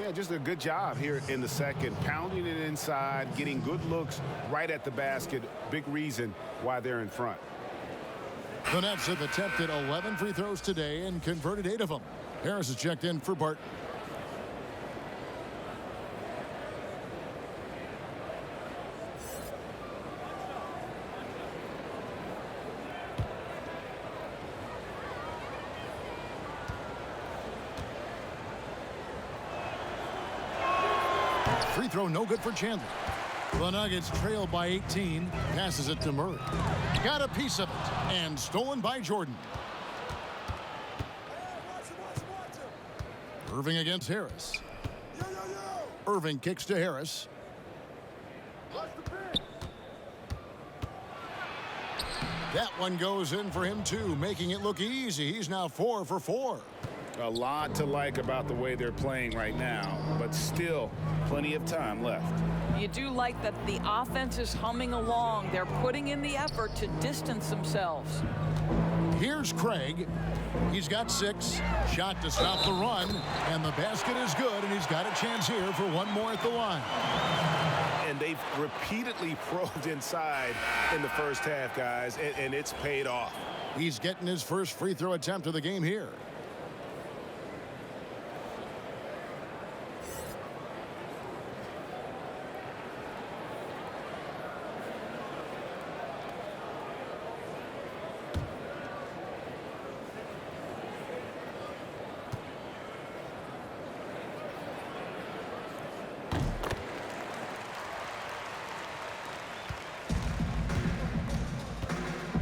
Yeah, just a good job here in the second. Pounding it inside, getting good looks right at the basket. Big reason why they're in front. The Nets have attempted 11 free throws today and converted 8 of them. Harris is checked in for Barton. Free throw no good for Chandler. The Nuggets trail by 18. Passes it to Murray. Got a piece of it. And stolen by Jordan. Irving against Harris. Irving kicks to Harris. That one goes in for him too, making it look easy. He's now 4 for 4. A lot to like about the way they're playing right now, but still plenty of time left. You do like that the offense is humming along. They're putting in the effort to distance themselves. Here's Craig. He's got 6. Shot to stop the run, and the basket is good, and he's got a chance here for one more at the line. And they've repeatedly probed inside in the first half, guys, and it's paid off. He's getting his first free throw attempt of the game here.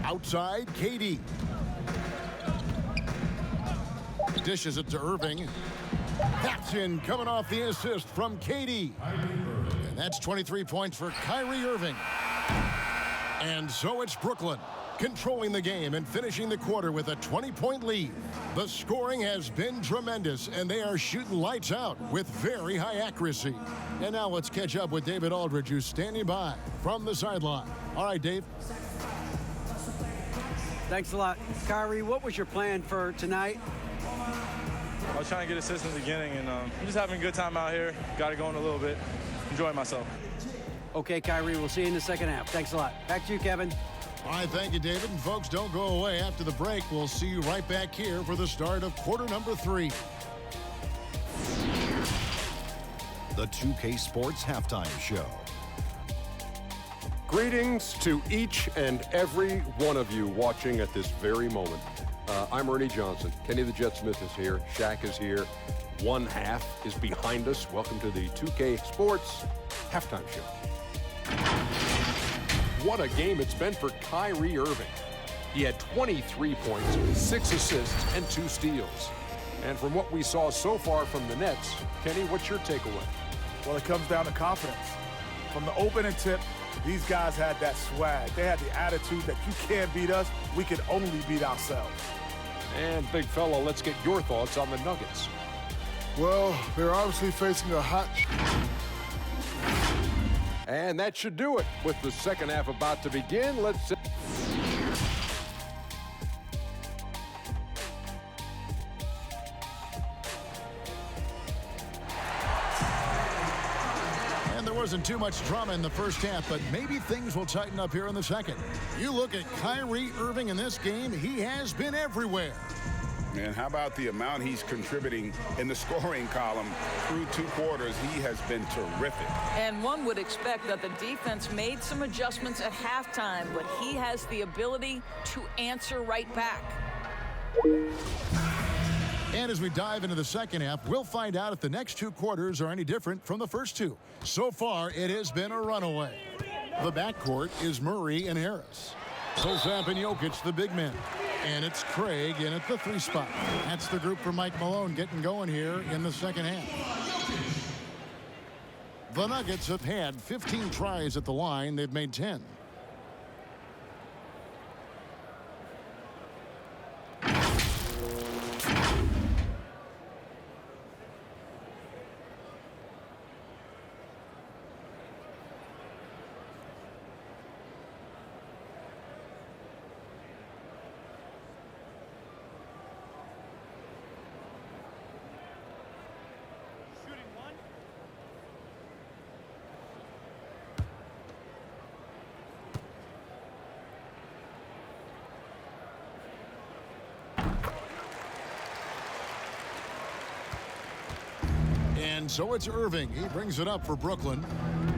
Outside, KD. Dishes it to Irving. That's in, coming off the assist from KD. And that's 23 points for Kyrie Irving. And so it's Brooklyn controlling the game and finishing the quarter with a 20-point lead. The scoring has been tremendous, and they are shooting lights out with very high accuracy. And now let's catch up with David Aldridge, who's standing by from the sideline. All right, Dave. Thanks a lot. Kyrie, what was your plan for tonight? I was trying to get assists in the beginning, and I'm just having a good time out here. Got it going a little bit. Enjoying myself. Okay, Kyrie, we'll see you in the second half. Thanks a lot. Back to you, Kevin. All right, thank you, David. And folks, don't go away. After the break, we'll see you right back here for the start of quarter number 3. The 2K Sports Halftime Show. Greetings to each and every one of you watching at this very moment. I'm Ernie Johnson. Kenny the Jet Smith is here. Shaq is here. One half is behind us. Welcome to the 2K Sports Halftime Show. What a game it's been for Kyrie Irving. He had 23 points, 6 assists, and 2 steals. And from what we saw so far from the Nets, Kenny, what's your takeaway? Well, it comes down to confidence. From the opening tip, these guys had that swag. They had the attitude that you can't beat us, we can only beat ourselves. And big fella, let's get your thoughts on the Nuggets. Well, they're obviously facing a hot And that should do it. With the second half about to begin, let's see. There wasn't too much drama in the first half, but maybe things will tighten up here in the second. You look at Kyrie Irving in this game, he has been everywhere. And how about the amount he's contributing in the scoring column through 2 quarters? He has been terrific. And one would expect that the defense made some adjustments at halftime, but he has the ability to answer right back. And as we dive into the second half, we'll find out if the next 2 quarters are any different from the first 2. So far, it has been a runaway. The backcourt is Murray and Harris. Millsap and Jokic, the big men. And it's Craig in at the 3 spot. That's the group for Mike Malone getting going here in the second half. The Nuggets have had 15 tries at the line. They've made 10. And so it's Irving. He brings it up for Brooklyn.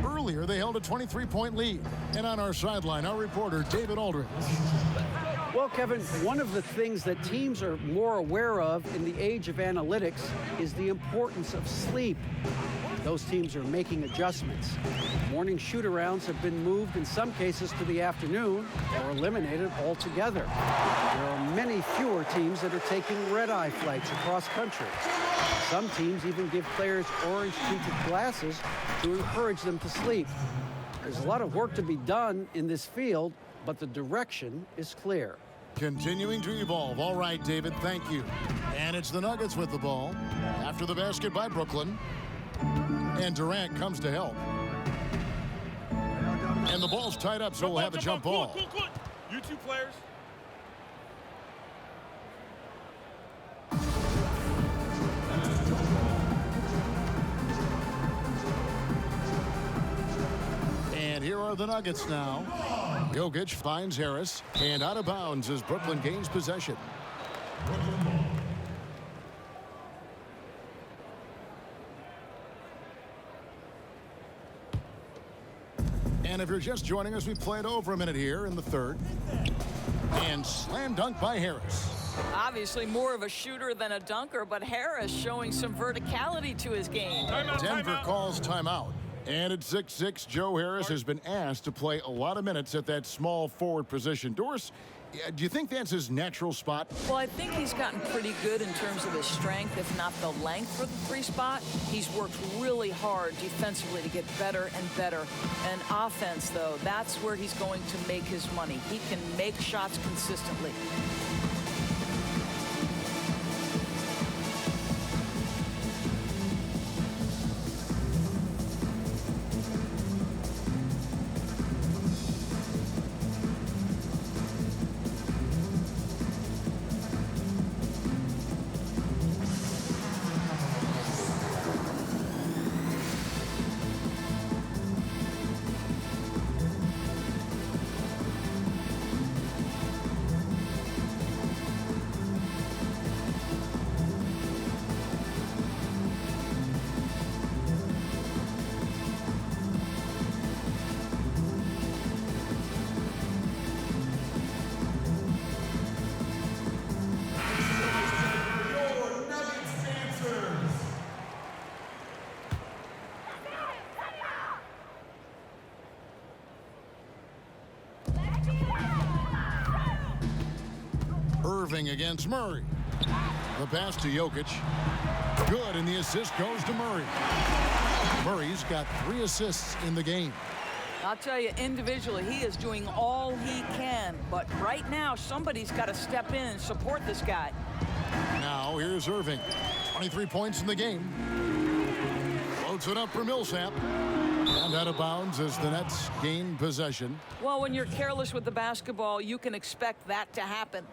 Earlier, they held a 23-point lead. And on our sideline, our reporter, David Aldridge. Well, Kevin, one of the things that teams are more aware of in the age of analytics is the importance of sleep. Those teams are making adjustments. Morning shoot-arounds have been moved in some cases to the afternoon or eliminated altogether. There are many fewer teams that are taking red-eye flights across country. Some teams even give players orange-tinted glasses to encourage them to sleep. There's a lot of work to be done in this field, but the direction is clear. Continuing to evolve. All right, David, thank you. And it's the Nuggets with the ball. After the basket by Brooklyn. And Durant comes to help. And the ball's tied up, so we'll have a jump ball. You 2 players. And here are the Nuggets now. Jokic finds Harris, and out of bounds as Brooklyn gains possession. And if you're just joining us, we played over a minute here in the third. And slam dunk by Harris. Obviously more of a shooter than a dunker, but Harris showing some verticality to his game. Denver calls timeout. And at 6'6", Joe Harris has been asked to play a lot of minutes at that small forward position. Doris, do you think that's his natural spot? Well, I think he's gotten pretty good in terms of his strength, if not the length for the 3 spot. He's worked really hard defensively to get better and better. And offense, though, that's where he's going to make his money. He can make shots consistently. Irving against Murray. The pass to Jokic. Good, and the assist goes to Murray. Murray's got 3 assists in the game. I'll tell you, individually, he is doing all he can. But right now, somebody's got to step in and support this guy. Now, here's Irving. 23 points in the game. Floats it up for Millsap. And out of bounds as the Nets gain possession. Well, when you're careless with the basketball, you can expect that to happen.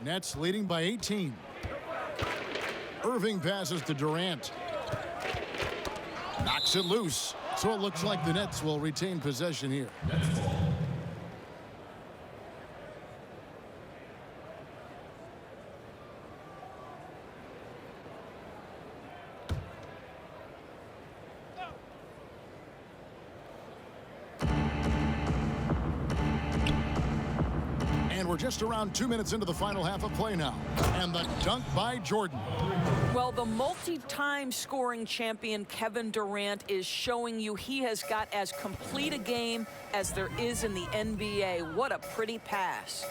Nets leading by 18. Irving passes to Durant. Knocks it loose. So it looks like the Nets will retain possession here. We're just around 2 minutes into the final half of play now. And the dunk by Jordan. Well, the multi-time scoring champion Kevin Durant is showing you he has got as complete a game as there is in the NBA. What a pretty pass.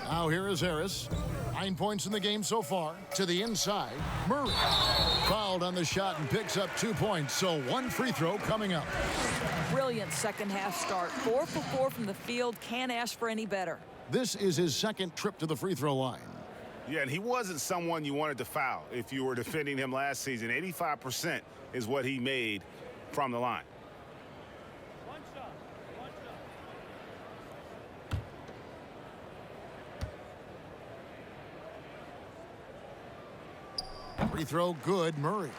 Now here is Harris. 9 points in the game so far. To the inside. Murray fouled on the shot and picks up 2 points. So one free throw coming up. Brilliant second half start. 4 for 4 from the field. Can't ask for any better. This is his second trip to the free throw line. Yeah, and he wasn't someone you wanted to foul if you were defending him last season. 85% is what he made from the line. One shot. Free throw good, Murray.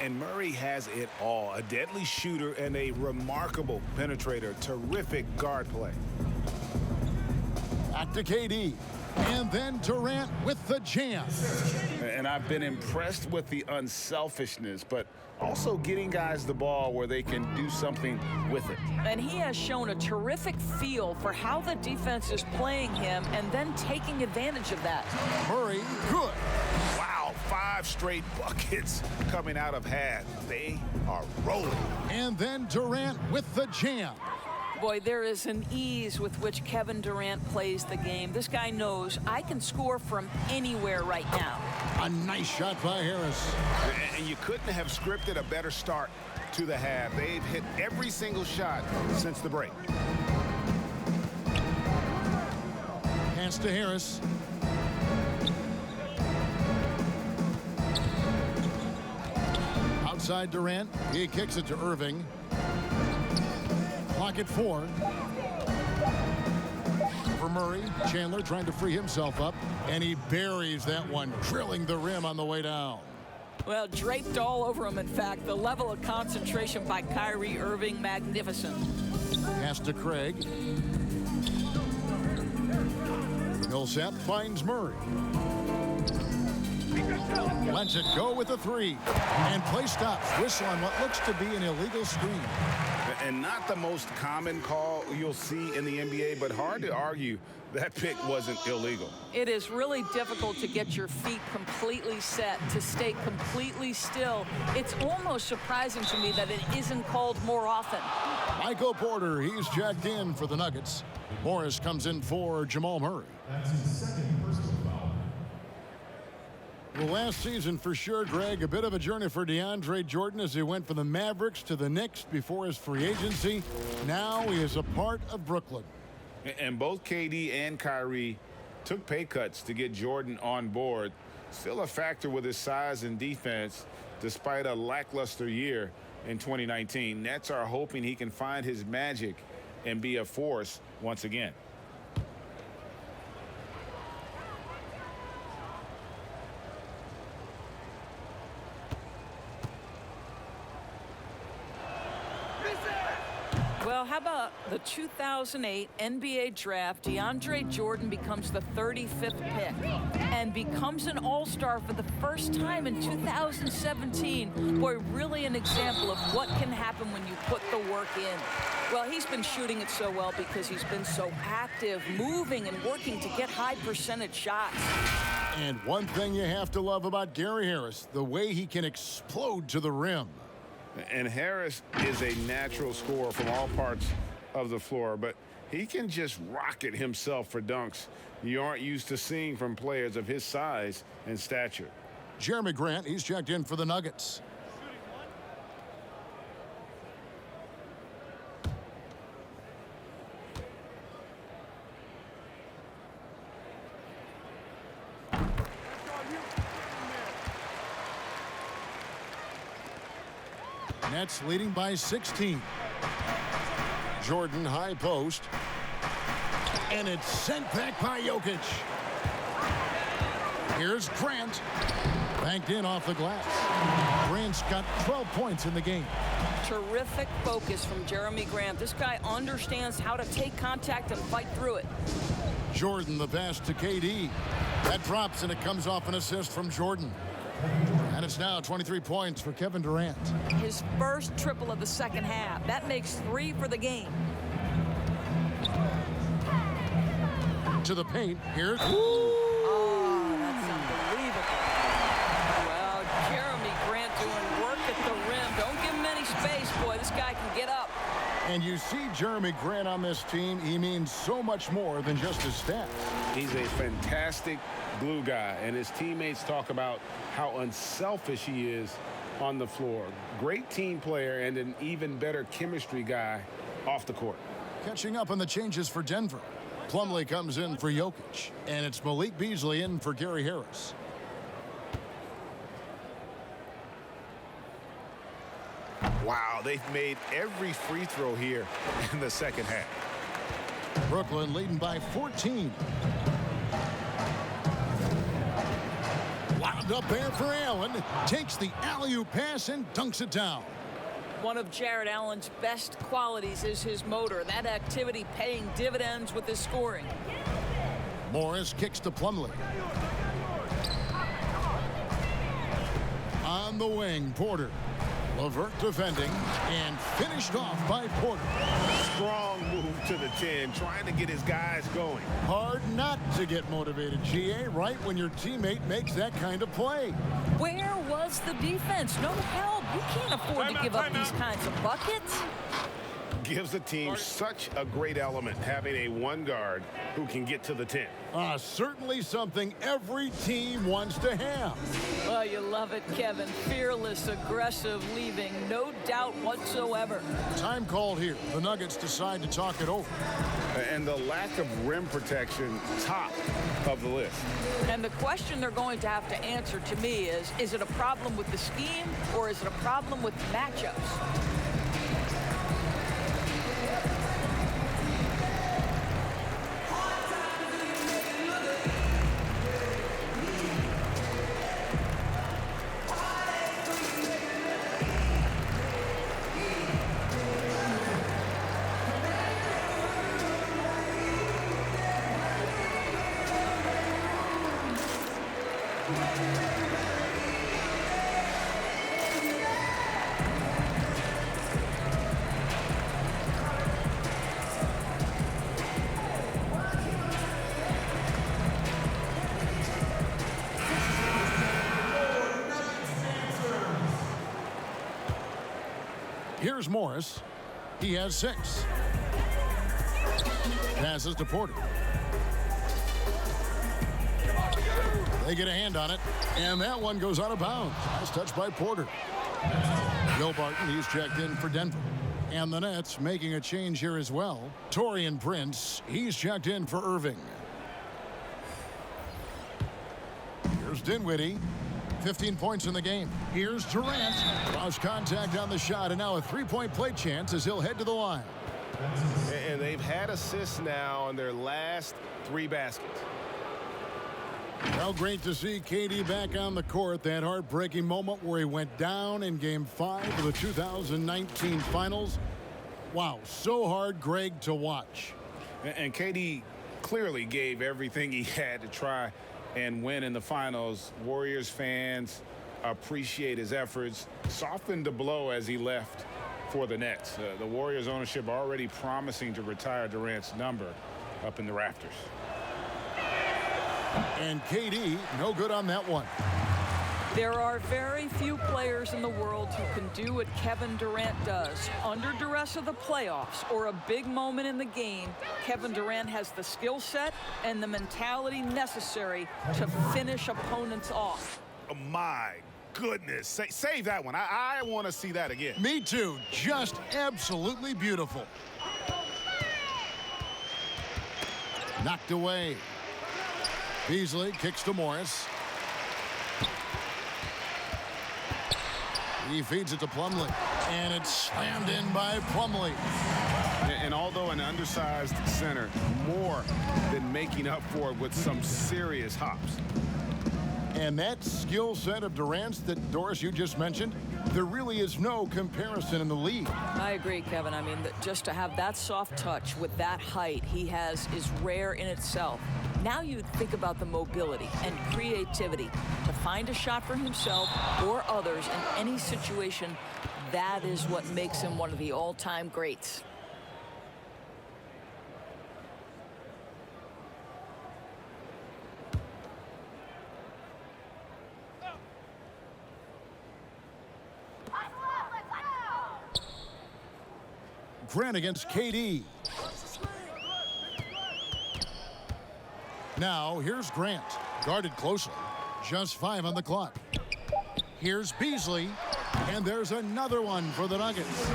And Murray has it all. A deadly shooter and a remarkable penetrator. Terrific guard play. Back to KD. And then Durant with the jam. And I've been impressed with the unselfishness, but also getting guys the ball where they can do something with it. And he has shown a terrific feel for how the defense is playing him and then taking advantage of that. Murray, good. Wow, 5 straight buckets coming out of half. They are rolling. And then Durant with the jam. Boy, there is an ease with which Kevin Durant plays the game. This guy knows I can score from anywhere right now. A nice shot by Harris. And you couldn't have scripted a better start to the half. They've hit every single shot since the break. Pass to Harris. Outside Durant. He kicks it to Irving. Clock at 4. For Murray. Chandler trying to free himself up. And he buries that one, drilling the rim on the way down. Well, draped all over him, in fact. The level of concentration by Kyrie Irving, magnificent. Pass to Craig. Millsap finds Murray. Lets it go with a 3. And play stops. Whistle on what looks to be an illegal screen. And not the most common call you'll see in the NBA, but hard to argue that pick wasn't illegal. It is really difficult to get your feet completely set, to stay completely still. It's almost surprising to me that it isn't called more often. Michael Porter, he's checked in for the Nuggets. Morris comes in for Jamal Murray. That's his second personal foul. Well, last season for sure, Greg, a bit of a journey for DeAndre Jordan as he went from the Mavericks to the Knicks before his free agency. Now he is a part of Brooklyn. And both KD and Kyrie took pay cuts to get Jordan on board. Still a factor with his size and defense despite a lackluster year in 2019. Nets are hoping he can find his magic and be a force once again. Well, how about the 2008 NBA draft? DeAndre Jordan becomes the 35th pick and becomes an all-star for the first time in 2017. Boy, really an example of what can happen when you put the work in. Well, he's been shooting it so well because he's been so active, moving and working to get high percentage shots. And one thing you have to love about Gary Harris, the way he can explode to the rim. And Harris is a natural scorer from all parts of the floor, but he can just rocket himself for dunks you aren't used to seeing from players of his size and stature. Jeremy Grant, he's checked in for the Nuggets. Nets leading by 16. Jordan high post. And it's sent back by Jokic. Here's Grant. Banked in off the glass. Grant's got 12 points in the game. Terrific focus from Jeremy Grant. This guy understands how to take contact and fight through it. Jordan the pass to KD. That drops and it comes off an assist from Jordan. And it's now 23 points for Kevin Durant. His first triple of the second half. That makes 3 for the game. To the paint. Here's... Oh, that's unbelievable. Well, Jeremy Grant doing work at the rim. Don't give him any space, boy. This guy can get up. And you see Jeremy Grant on this team. He means so much more than just his stats. He's a fantastic glue guy, and his teammates talk about how unselfish he is on the floor. Great team player and an even better chemistry guy off the court. Catching up on the changes for Denver. Plumlee comes in for Jokic, and it's Malik Beasley in for Gary Harris. Wow, they've made every free throw here in the second half. Brooklyn leading by 14. Wound up there for Allen. Takes the alley-oop pass and dunks it down. One of Jared Allen's best qualities is his motor. That activity paying dividends with his scoring. Morris kicks to Plumlee. On the wing, Porter. LeVert defending and finished off by Porter. Strong move to the 10, trying to get his guys going. Hard not to get motivated, GA, right when your teammate makes that kind of play. Where was the defense? No help. You can't afford to give up these kinds of buckets. Gives the team such a great element, having a one guard who can get to the 10. Certainly something every team wants to have. Well, you love it, Kevin. Fearless, aggressive, leaving no doubt whatsoever. Time called here. The Nuggets decide to talk it over. And the lack of rim protection, top of the list. And the question they're going to have to answer to me is it a problem with the scheme or is it a problem with matchups? Here's Morris. He has 6. Passes to Porter. They get a hand on it, and that one goes out of bounds. Nice touch by Porter. Will Barton, he's checked in for Denver. And the Nets making a change here as well. Taurean Prince, he's checked in for Irving. Here's Dinwiddie. 15 points in the game. Here's Durant. Cross contact on the shot, and now a three-point play chance as he'll head to the line. And they've had assists now on their last 3 baskets. Well, great to see KD back on the court. That heartbreaking moment where he went down in Game 5 of the 2019 Finals. Wow, so hard, Greg, to watch. And KD clearly gave everything he had to try and win in the finals. Warriors fans appreciate his efforts. Softened the blow as he left for the Nets. The Warriors ownership already promising to retire Durant's number up in the rafters. And KD, no good on that one. There are very few players in the world who can do what Kevin Durant does. Under duress of the playoffs or a big moment in the game, Kevin Durant has the skill set and the mentality necessary to finish opponents off. Oh, my goodness. Save that one. I want to see that again. Me too. Just absolutely beautiful. Knocked away. Beasley kicks to Morris. He feeds it to Plumlee. And it's slammed in by Plumlee. And although an undersized center, more than making up for it with some serious hops. And that skill set of Durant's that, Doris, you just mentioned, there really is no comparison in the league. I agree, Kevin. I mean, just to have that soft touch with that height he has is rare in itself. Now you think about the mobility and creativity to find a shot for himself or others in any situation. That is what makes him one of the all-time greats. Grant against KD. Now, here's Grant. Guarded closely. Just 5 on the clock. Here's Beasley. And there's another one for the Nuggets.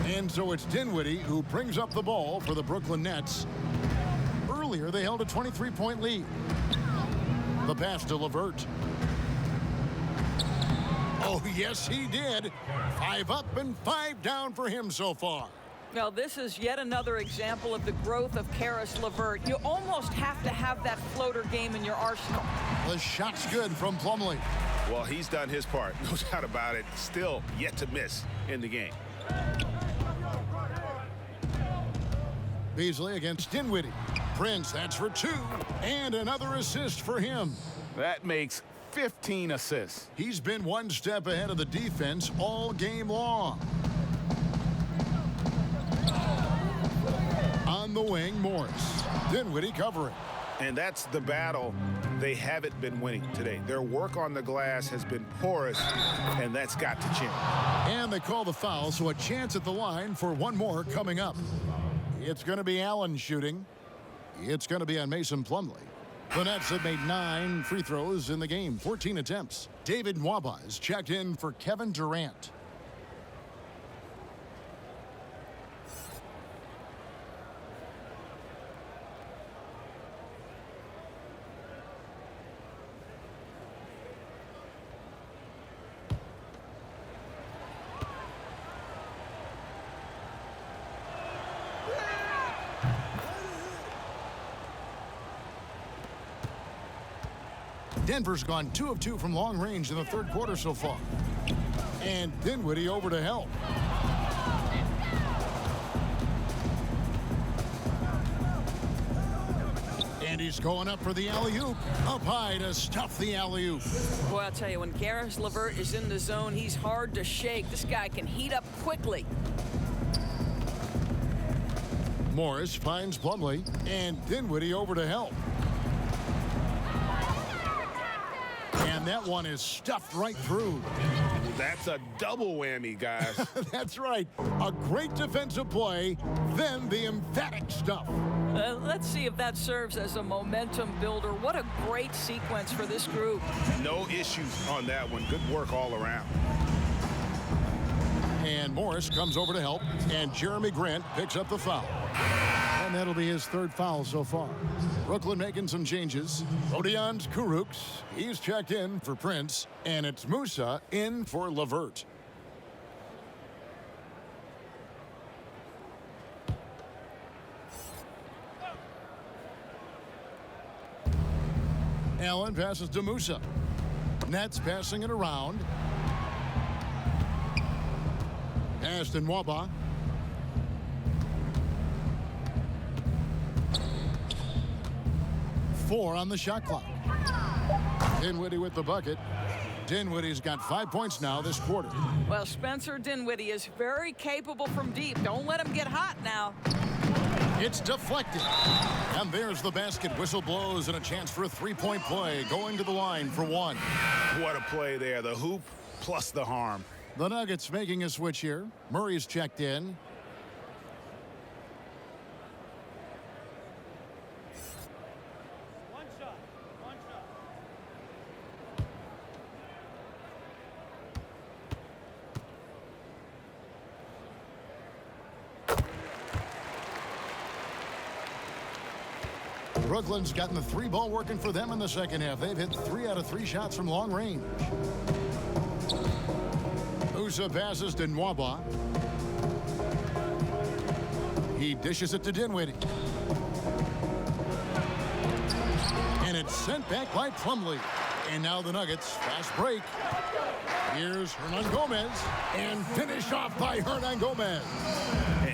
And so it's Dinwiddie who brings up the ball for the Brooklyn Nets. Earlier, they held a 23-point lead. The pass to LeVert. Oh, yes, he did. 5 up and 5 down for him so far. Now, this is yet another example of the growth of Kms LeVert. You almost have to have that floater game in your arsenal. The shot's good from Plumlee. Well, he's done his part, no doubt about it. Still yet to miss in the game. Beasley against Dinwiddie. Prince, that's for 2. And another assist for him. That makes 15 assists. He's been one step ahead of the defense all game long. On the wing, Morris. Dinwiddie covering. And that's the battle they haven't been winning today. Their work on the glass has been porous, and that's got to change. And they call the foul, so a chance at the line for one more coming up. It's going to be Allen shooting. It's going to be on Mason Plumlee. The Nets have made 9 free throws in the game, 14 attempts. David Nwaba is checked in for Kevin Durant. Denver's gone 2 of 2 from long range in the third quarter so far. And Dinwiddie over to help. And he's going up for the alley-oop. Up high to stuff the alley-oop. Boy, I'll tell you, when Kms LeVert is in the zone, he's hard to shake. This guy can heat up quickly. Morris finds Plumlee. And Dinwiddie over to help. And that one is stuffed right through. That's a double whammy, guys. That's right. A great defensive play, then the emphatic stuff. Let's see if that serves as a momentum builder. What a great sequence for this group. No issues on that one. Good work all around. And Morris comes over to help, and Jeremy Grant picks up the foul. And that'll be his 3rd foul so far. Brooklyn making some changes. Rodions Kurucs, he's checked in for Prince, and it's Musa in for LeVert. Allen passes to Musa. Nets passing it around. Pass to Nwaba. Four on the shot clock. Dinwiddie with the bucket. Dinwiddie's got 5 points now this quarter. Well, Spencer Dinwiddie is very capable from deep. Don't let him get hot now. It's deflected. And there's the basket. Whistle blows and a chance for a 3-point play. Going to the line for 1. What a play there. The hoop plus the harm. The Nuggets making a switch here. Murray's checked in. Brooklyn's gotten the 3-ball working for them in the second half. They've hit 3 out of 3 shots from long range. Musa passes to Nwaba. He dishes it to Dinwiddie. And it's sent back by Plumlee. And now the Nuggets, fast break. Here's Hernan Gomez, and finish off by Hernan Gomez.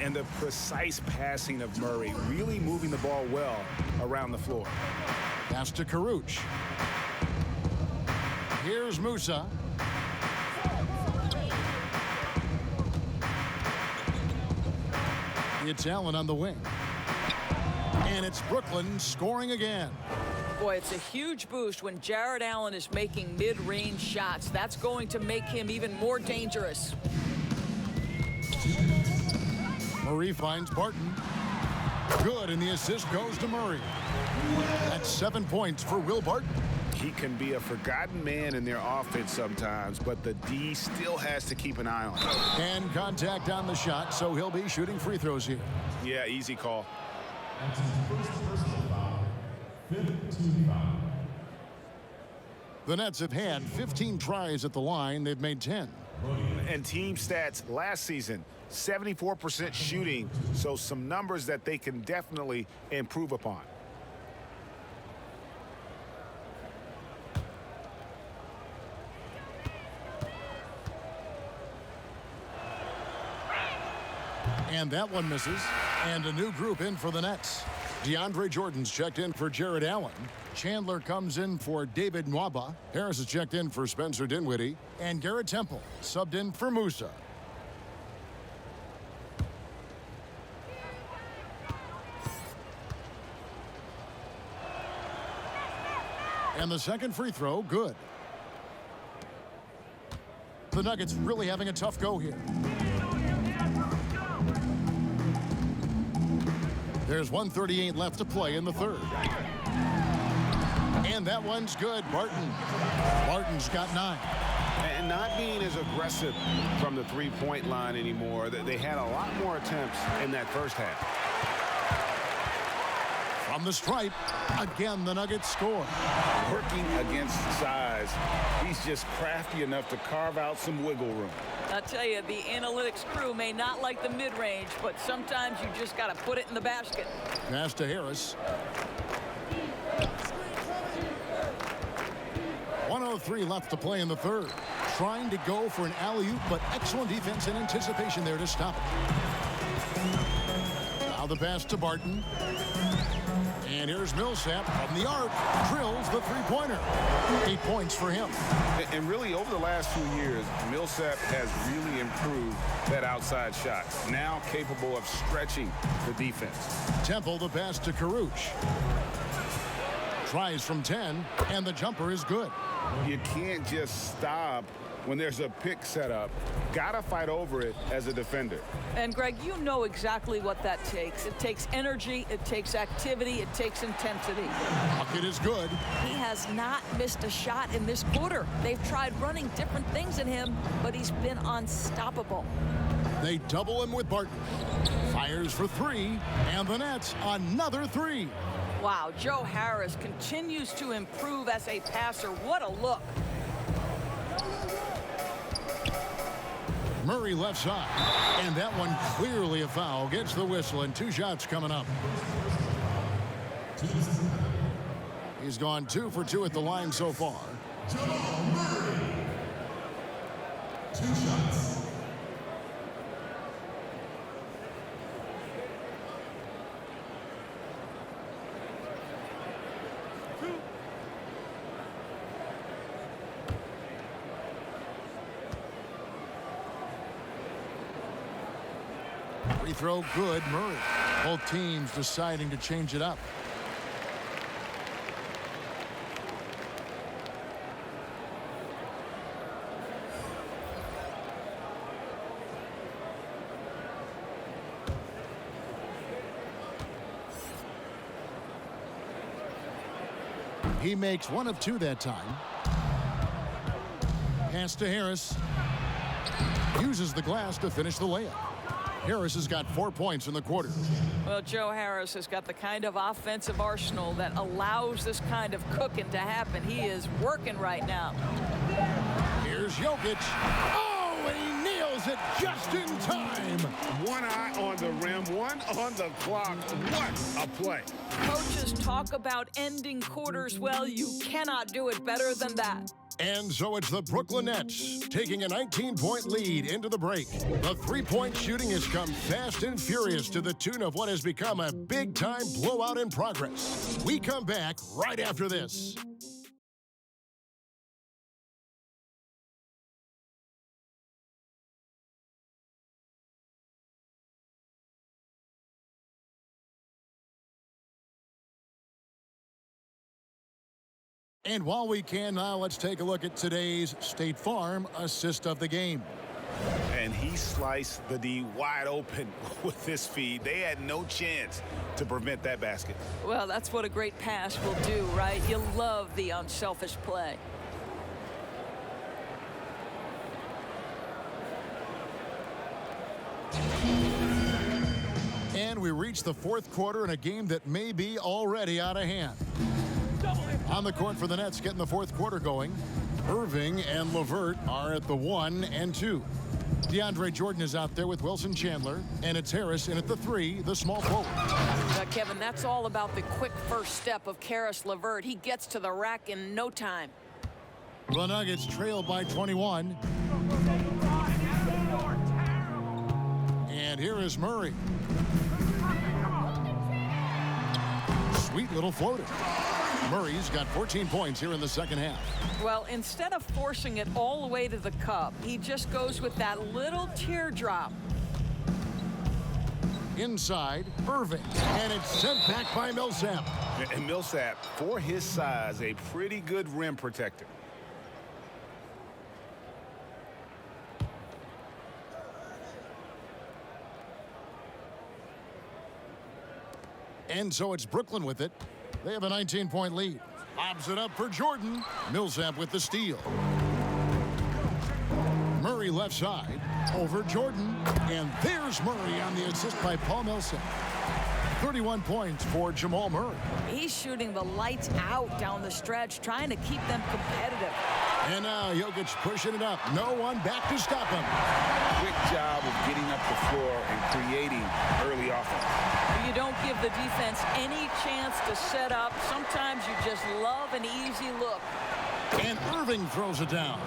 And the precise passing of Murray, really moving the ball well around the floor. Pass to Karuch. Here's Musa. It's Allen on the wing. And it's Brooklyn scoring again. Boy, it's a huge boost when Jared Allen is making mid-range shots. That's going to make him even more dangerous. Murray finds Barton. Good, and the assist goes to Murray. That's 7 points for Will Barton. He can be a forgotten man in their offense sometimes, but the D still has to keep an eye on him. And contact on the shot, so he'll be shooting free throws here. Yeah, easy call. The Nets have had 15 tries at the line. They've made 10. And team stats last season, 74% shooting, so some numbers that they can definitely improve upon. And that one misses. And a new group in for the Nets. DeAndre Jordan's checked in for Jared Allen. Chandler comes in for David Nwaba. Harris is checked in for Spencer Dinwiddie. And Garrett Temple subbed in for Musa. And the second free throw, good. The Nuggets really having a tough go here. There's 1:38 left to play in the third. And that one's good. Barton's got 9. And not being as aggressive from the three-point line anymore. They had a lot more attempts in that first half. From the stripe, again the Nuggets score. Working against size, he's just crafty enough to carve out some wiggle room. I'll tell you, the analytics crew may not like the mid-range, but sometimes you just got to put it in the basket. Pass to Harris. 1:03 left to play in the third. Trying to go for an alley-oop, but excellent defense and anticipation there to stop it. Now the pass to Barton. And here's Millsap from the arc. Drills the three-pointer. 8 points for him. And really, over the last few years, Millsap has really improved that outside shot. Now capable of stretching the defense. Temple the pass to Karuch. Tries from 10, and the jumper is good. You can't just stop when there's a pick set up. Gotta fight over it as a defender. And Greg, you know exactly what that takes. It takes energy, it takes activity, it takes intensity. Bucket is good. He has not missed a shot in this quarter. They've tried running different things in him, but he's been unstoppable. They double him with Barton. Fires for 3, and the Nets another 3. Wow, Joe Harris continues to improve as a passer. What a look. Murray left side, and that one clearly a foul. Gets the whistle, and 2 shots coming up. He's gone 2 for 2 at the line so far. Murray. 2 shots. Free throw good. Murray. Both teams deciding to change it up. He makes 1 of 2 that time. Pass to Harris. Uses the glass to finish the layup. Harris has got 4 points in the quarter. Well, Joe Harris has got the kind of offensive arsenal that allows this kind of cooking to happen. He is working right now. Here's Jokic. Oh, and he nails it just in time. One eye on the rim, one on the clock. What a play. Coaches talk about ending quarters well. You cannot do it better than that. And so it's the Brooklyn Nets taking a 19-point lead into the break. The three-point shooting has come fast and furious to the tune of what has become a big-time blowout in progress. We come back right after this. And while we can now, let's take a look at today's State Farm assist of the game. And he sliced the D wide open with this feed. They had no chance to prevent that basket. Well, that's what a great pass will do, right? You love the unselfish play. And we reach the fourth quarter in a game that may be already out of hand. On the court for the Nets, getting the fourth quarter going, Irving and LeVert are at the 1 and 2. DeAndre Jordan is out there with Wilson Chandler, and it's Harris in at the 3, the small forward. Kevin, that's all about the quick first step of Karis LeVert. He gets to the rack in no time. The Nuggets trail by 21. And here is Murray. Sweet little floater. Murray's got 14 points here in the second half. Well, instead of forcing it all the way to the cup, he just goes with that little teardrop. Inside, Irving. And it's sent back by Millsap. And Millsap, for his size, a pretty good rim protector. And so it's Brooklyn with it. They have a 19-point lead. Lobs it up for Jordan. Millsap with the steal. Murray left side. Over Jordan. And there's Murray on the assist by Paul Millsap. 31 points for Jamal Murray. He's shooting the lights out down the stretch, trying to keep them competitive. And now Jokic pushing it up. No one back to stop him. Quick job of getting up the floor and creating early offense. You don't give the defense any chance to set up. Sometimes you just love an easy look. And Irving throws it down.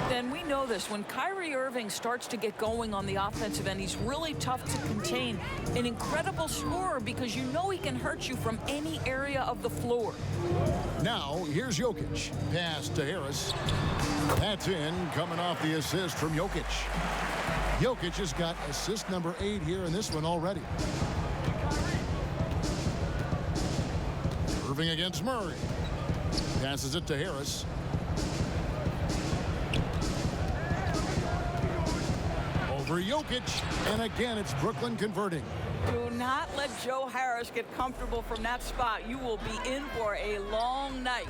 Then we know this. When Kyrie Irving starts to get going on the offensive end, he's really tough to contain. An incredible scorer because you know he can hurt you from any area of the floor. Now, here's Jokic. Pass to Harris. That's in, coming off the assist from Jokic. Jokic has got assist number 8 here in this one already. Irving against Murray. Passes it to Harris. Over Jokic. And again, it's Brooklyn converting. Do not let Joe Harris get comfortable from that spot. You will be in for a long night.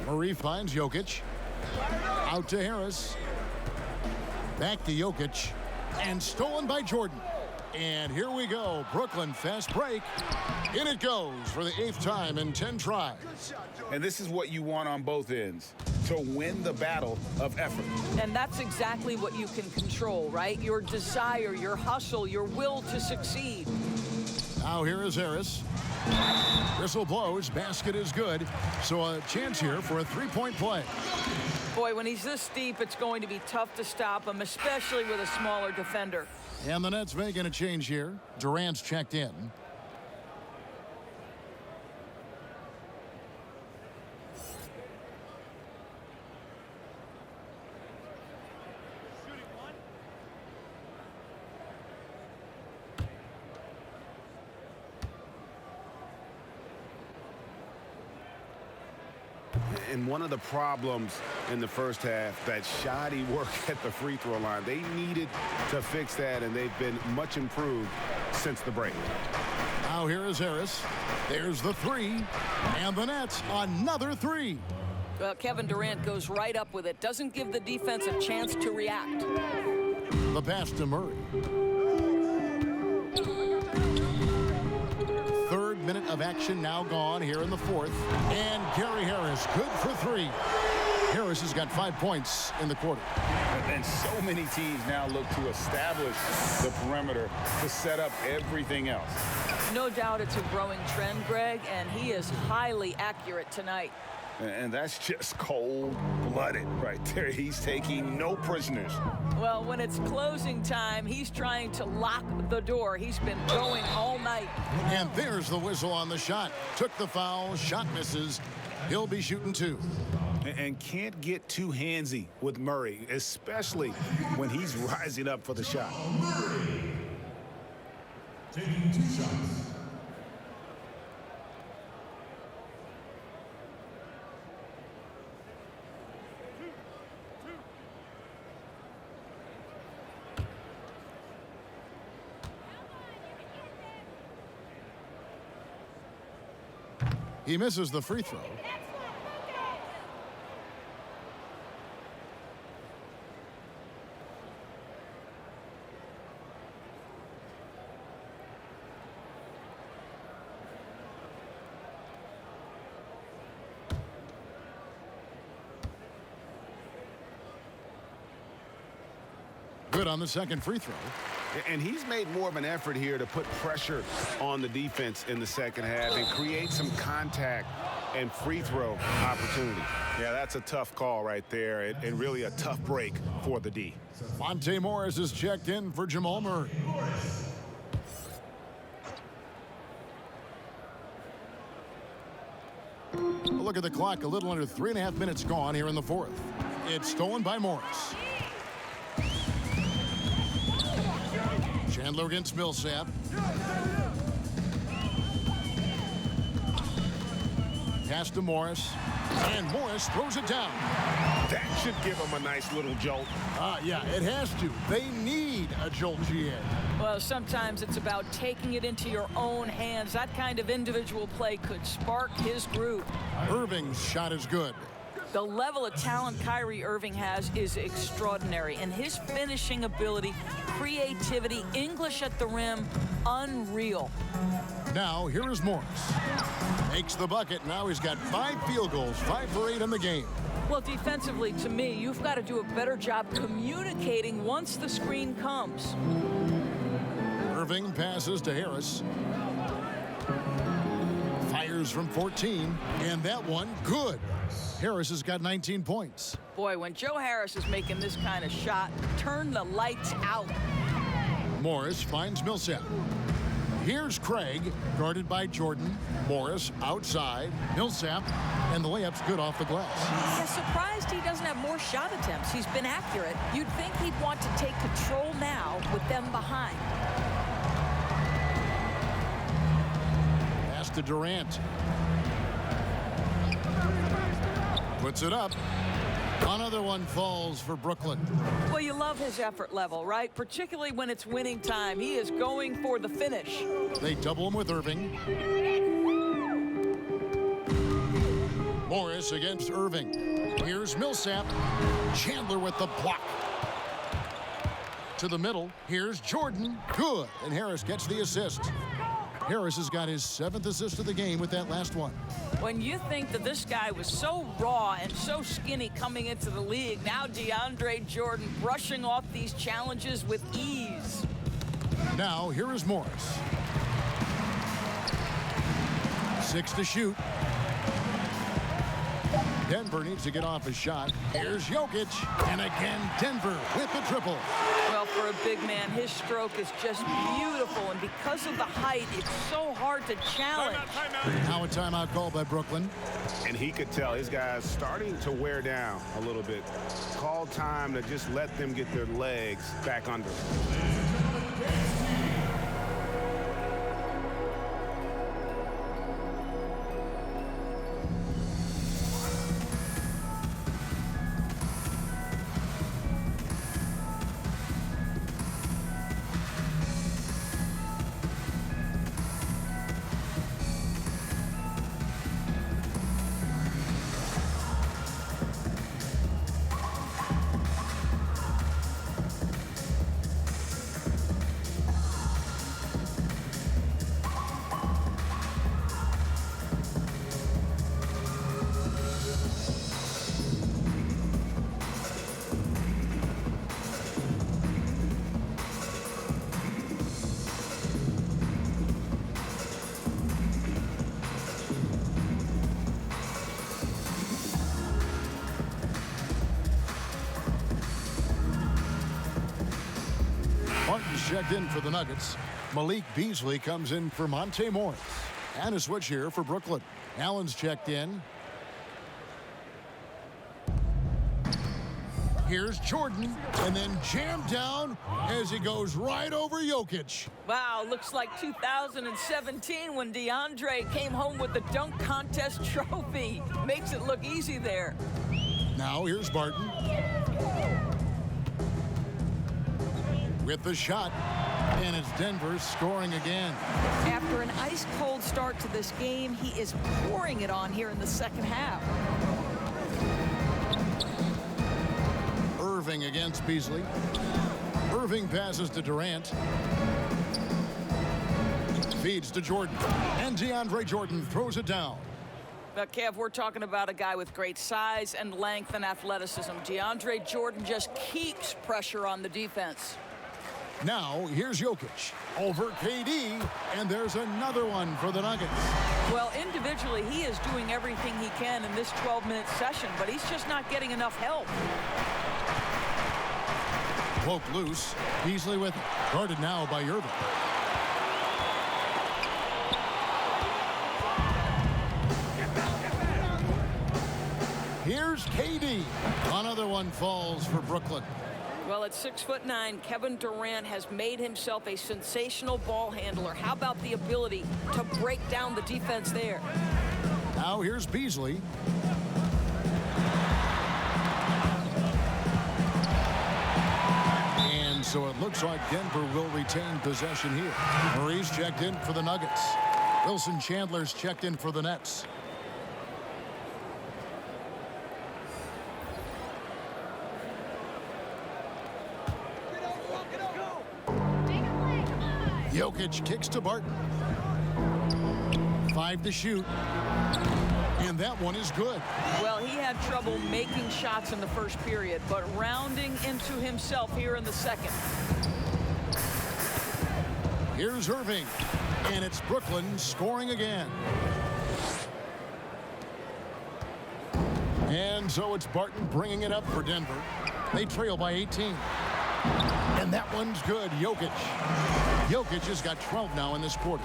Murray finds Jokic. Out to Harris. Back to Jokic. And stolen by Jordan. And here we go. Brooklyn fast break. In it goes for the 8th time in 10 tries. And this is what you want on both ends, to win the battle of effort. And that's exactly what you can control, right? Your desire, your hustle, your will to succeed. Now here is Harris. Whistle blows. Basket is good. So a chance here for a 3-point play. Boy, when he's this deep, it's going to be tough to stop him, especially with a smaller defender. And the Nets making a change here. Durant's checked in. And one of the problems in the first half, that shoddy work at the free throw line. They needed to fix that, and they've been much improved since the break. Now here is Harris. There's the 3. And the Nets, another 3. Well, Kevin Durant goes right up with it. Doesn't give the defense a chance to react. The pass to Murray. 3rd minute of action now gone here in the 4th. And Gary Harris, good for 3. Harris has got 5 points in the quarter. And so many teams now look to establish the perimeter to set up everything else. No doubt it's a growing trend, Greg, and he is highly accurate tonight. And that's just cold-blooded right there. He's taking no prisoners. Well, when it's closing time, he's trying to lock the door. He's been going all night. And there's the whistle on the shot. Took the foul, shot misses. He'll be shooting 2. And can't get too handsy with Murray, especially when he's rising up for the shot. Murray taking 2 shots. He misses the free throw. Good on the second free throw. And he's made more of an effort here to put pressure on the defense in the second half and create some contact and free throw opportunity. Yeah, that's a tough call right there, and really a tough break for the D. Monte Morris is checked in for Jamal Murray. Look at the clock, a little under 3.5 minutes gone here in the fourth. It's stolen by Morris. Chandler against Millsap. Pass to Morris. And Morris throws it down. That should give him a nice little jolt. Yeah, it has to. They need a jolt, GA. Well, sometimes it's about taking it into your own hands. That kind of individual play could spark his groove. Irving's shot is good. The level of talent Kyrie Irving has is extraordinary, and his finishing ability, creativity, English at the rim, unreal. Now, here is Morris. Makes the bucket. Now he's got 5 field goals, 5 for 8 in the game. Well, defensively, to me, you've got to do a better job communicating once the screen comes. Irving passes to Harris. Fires from 14, and that one, good. Harris has got 19 points. Boy, when Joe Harris is making this kind of shot, turn the lights out. Morris finds Millsap. Here's Craig, guarded by Jordan. Morris outside. Millsap, and the layup's good off the glass. Yeah, surprised he doesn't have more shot attempts. He's been accurate. You'd think he'd want to take control now with them behind. Pass to Durant. Puts it up. Another one falls for Brooklyn. Well, you love his effort level, right? Particularly when it's winning time. He is going for the finish. They double him with Irving. Morris against Irving. Here's Millsap. Chandler with the block. To the middle. Here's Jordan. Good. And Harris gets the assist. Harris has got his 7th assist of the game with that last one. When you think that this guy was so raw and so skinny coming into the league, now DeAndre Jordan brushing off these challenges with ease. Now, here is Morris. 6 to shoot. Denver needs to get off a shot. Here's Jokic. And again, Denver with the triple. Well, for a big man, his stroke is just beautiful. And because of the height, it's so hard to challenge. Now a timeout called by Brooklyn. And he could tell his guys starting to wear down a little bit. Called time to just let them get their legs back under. checked in for the Nuggets. Malik Beasley comes in for Monte Morris. And a switch here for Brooklyn. Allen's checked in. Here's Jordan, and then jammed down as he goes right over Jokic. Wow, looks like 2017 when DeAndre came home with the dunk contest trophy. Makes it look easy there. Now here's Barton. With the shot, and it's Denver scoring again. After an ice-cold start to this game, he is pouring it on here in the second half. Irving against Beasley. Irving passes to Durant. Feeds to Jordan. And DeAndre Jordan throws it down. Now, Kev, we're talking about a guy with great size and length and athleticism. DeAndre Jordan just keeps pressure on the defense. Now, here's Jokic over KD, and there's another one for the Nuggets. Well, individually, he is doing everything he can in this 12-minute session, but he's just not getting enough help. Poke loose. Beasley with it. Guarded now by Irving. Here's KD. Another one falls for Brooklyn. Well, at 6'9", Kevin Durant has made himself a sensational ball handler. How about the ability to break down the defense there? Now here's Beasley. And so it looks like Denver will retain possession here. Murray's checked in for the Nuggets. Wilson Chandler's checked in for the Nets. Jokic kicks to Barton. 5 to shoot. And that one is good. Well, he had trouble making shots in the first period, but rounding into himself here in the second. Here's Irving. And it's Brooklyn scoring again. And so it's Barton bringing it up for Denver. They trail by 18. And that one's good. Jokic. Jokic has got 12 now in this quarter.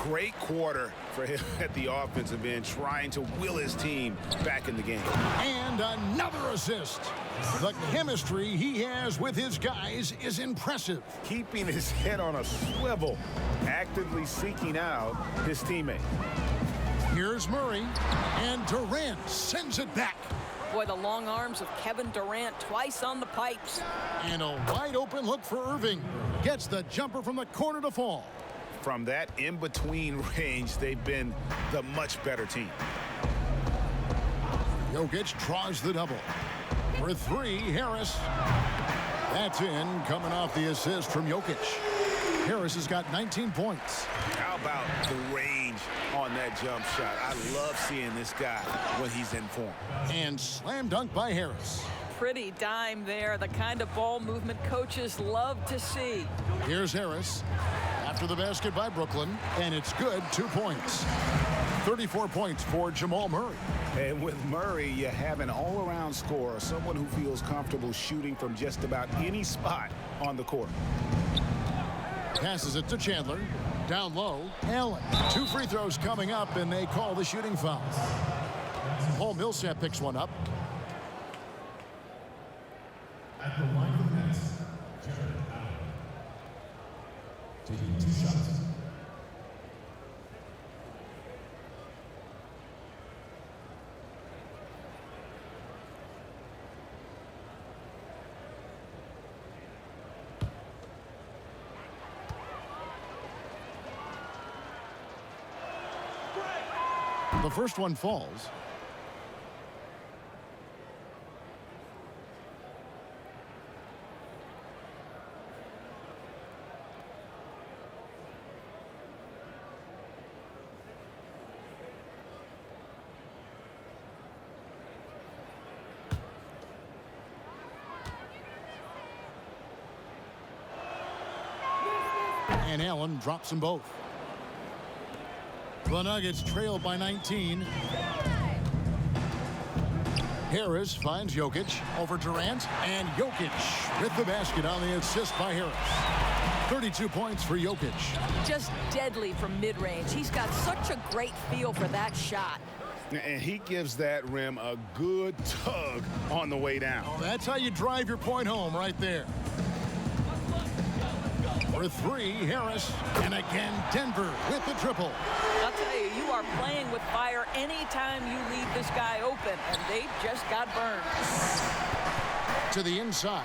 Great quarter for him at the offensive end, trying to will his team back in the game. And another assist. The chemistry he has with his guys is impressive. Keeping his head on a swivel, actively seeking out his teammate. Here's Murray, and Durant sends it back. Boy, the long arms of Kevin Durant twice on the pipes. And a wide open look for Irving. Gets the jumper from the corner to fall. From that in-between range, they've been the much better team. Jokic draws the double. For 3, Harris. That's in, coming off the assist from Jokic. Harris has got 19 points. How about the range on that jump shot? I love seeing this guy when he's in form. And slam dunk by Harris. Pretty dime there, the kind of ball movement coaches love to see. Here's Harris after the basket by Brooklyn, and it's good, 2 points. 34 points for Jamal Murray. And with Murray, you have an all-around scorer, someone who feels comfortable shooting from just about any spot on the court. Passes it to Chandler. Down low, Allen. 2 free throws coming up, and they call the shooting foul. Paul Millsap picks one up. At the line of the net, Allen. Taking 2 shots. The first one falls. And Allen drops them both. The Nuggets trail by 19. Harris finds Jokic over Durant, and Jokic with the basket on the assist by Harris. 32 points for Jokic. Just deadly from mid-range. He's got such a great feel for that shot. And he gives that rim a good tug on the way down. Oh, that's how you drive your point home right there. For three, Harris. And again, Denver with the triple. I'll tell you, you are playing with fire anytime you leave this guy open, and they just got burned. To the inside.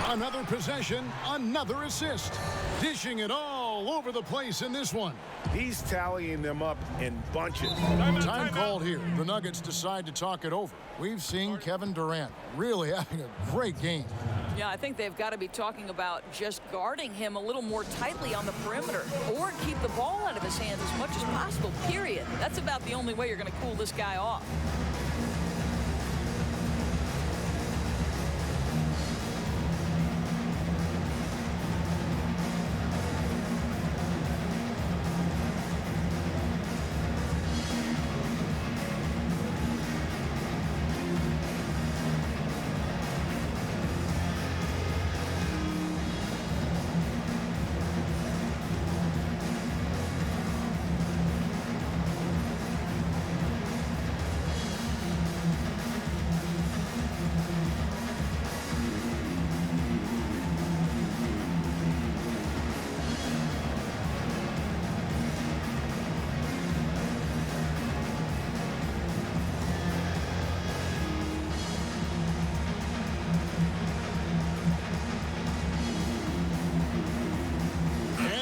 Another possession, another assist. Dishing it all over the place in this one. He's tallying them up in bunches. Time called here. The Nuggets decide to talk it over. We've seen Kevin Durant really having a great game. Yeah, I think they've got to be talking about just guarding him a little more tightly on the perimeter or keep the ball out of his hands as much as possible, period. That's about the only way you're going to cool this guy off.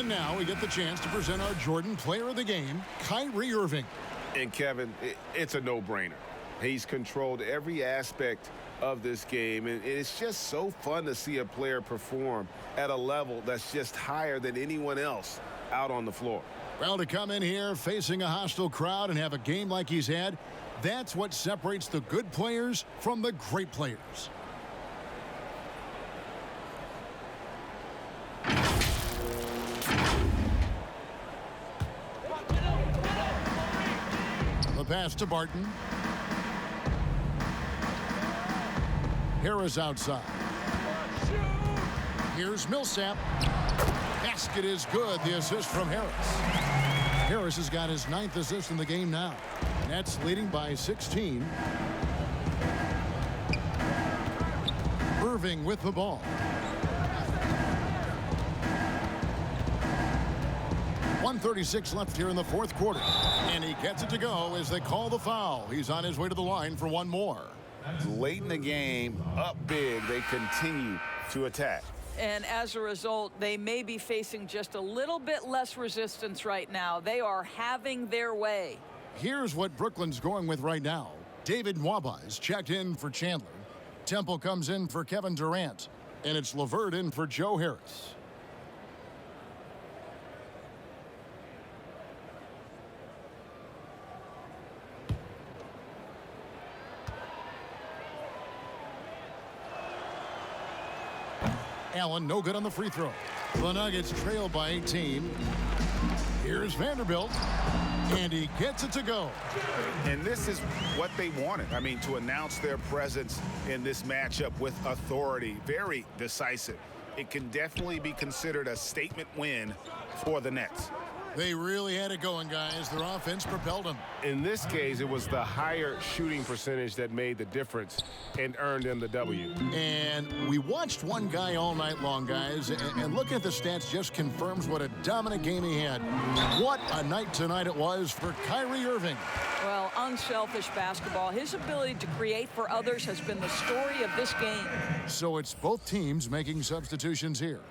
Now we get the chance to present our Jordan Player of the Game, Kyrie Irving. And Kevin, it's a no-brainer. He's controlled every aspect of this game, and it's just so fun to see a player perform at a level that's just higher than anyone else out on the floor. Well, to come in here facing a hostile crowd and have a game like he's had, that's what separates the good players from the great players. The pass to Barton. Harris outside. Here's Millsap. Basket is good. The assist from Harris. Harris has got his 9th assist in the game now. Nets leading by 16. Irving with the ball. .136 left here in the fourth quarter. And he gets it to go as they call the foul. He's on his way to the line for one more. Late in the game, up big, they continue to attack. And as a result, they may be facing just a little bit less resistance right now. They are having their way. Here's what Brooklyn's going with right now. David Nwaba is checked in for Chandler. Temple comes in for Kevin Durant. And it's LeVert in for Joe Harris. Allen, no good on the free throw. The Nuggets trail by 18. Here's Vanderbilt, and he gets it to go. And this is what they wanted. I mean, to announce their presence in this matchup with authority, very decisive. It can definitely be considered a statement win for the Nets. They really had it going, guys. Their offense propelled them. In this case, it was the higher shooting percentage that made the difference and earned them the W. And we watched one guy all night long, guys, and looking at the stats just confirms what a dominant game he had. What a night tonight it was for Kyrie Irving. Well, unselfish basketball. His ability to create for others has been the story of this game. So it's both teams making substitutions here.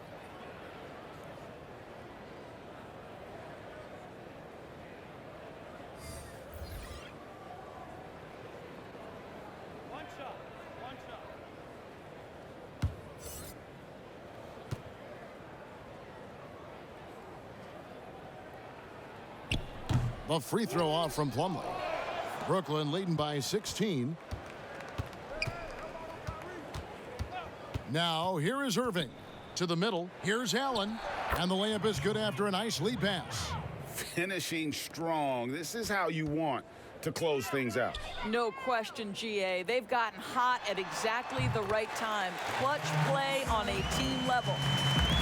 A free throw off from Plumlee. Brooklyn leading by 16. Now here is Irving to the middle. Here's Allen, and the layup is good after a nice lead pass. Finishing strong. This is how you want to close things out. No question, GA. They've gotten hot at exactly the right time. Clutch play on a team level.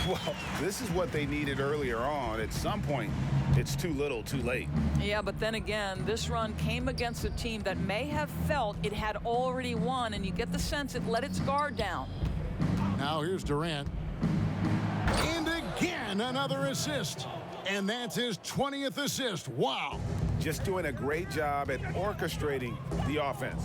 Well, this is what they needed earlier on. At some point, it's too little, too late. Yeah, but then again, this run came against a team that may have felt it had already won, and you get the sense it let its guard down. Now here's Durant. And again, another assist. And that's his 20th assist. Wow. Just doing a great job at orchestrating the offense.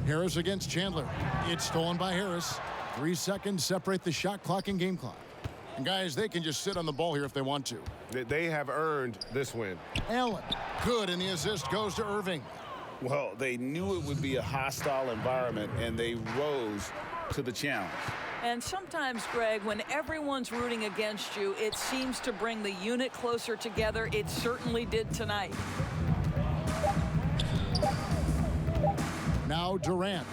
Harris against Chandler. It's stolen by Harris. 3 seconds separate the shot clock and game clock. And guys, they can just sit on the ball here if they want to. They have earned this win. Allen, good, and the assist goes to Irving. Well, they knew it would be a hostile environment, and they rose to the challenge. And sometimes, Greg, when everyone's rooting against you, it seems to bring the unit closer together. It certainly did tonight. Now Durant.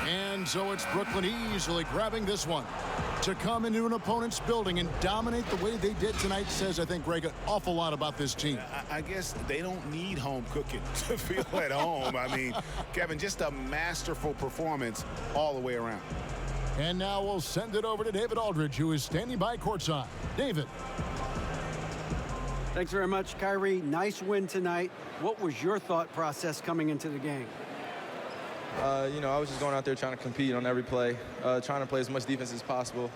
And so it's Brooklyn easily grabbing this one. To come into an opponent's building and dominate the way they did tonight says, I think, Greg, an awful lot about this team. I guess they don't need home cooking to feel at home. I mean, Kevin, just a masterful performance all the way around. And now we'll send it over to David Aldridge, who is standing by courtside. David. Thanks very much, Kyrie. Nice win tonight. What was your thought process coming into the game? You know, I was just going out there trying to compete on every play, trying to play as much defense as possible.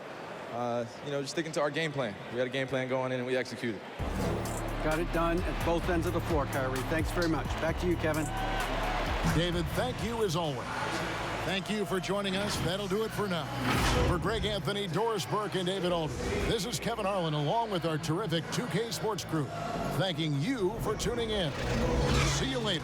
You know, just sticking to our game plan. We had a game plan going in, and we executed. Got it done at both ends of the floor, Kyrie. Thanks very much. Back to you, Kevin. David, thank you as always. Thank you for joining us. That'll do it for now. For Greg Anthony, Doris Burke, and David Aldridge, this is Kevin Harlan along with our terrific 2K Sports crew, thanking you for tuning in. See you later.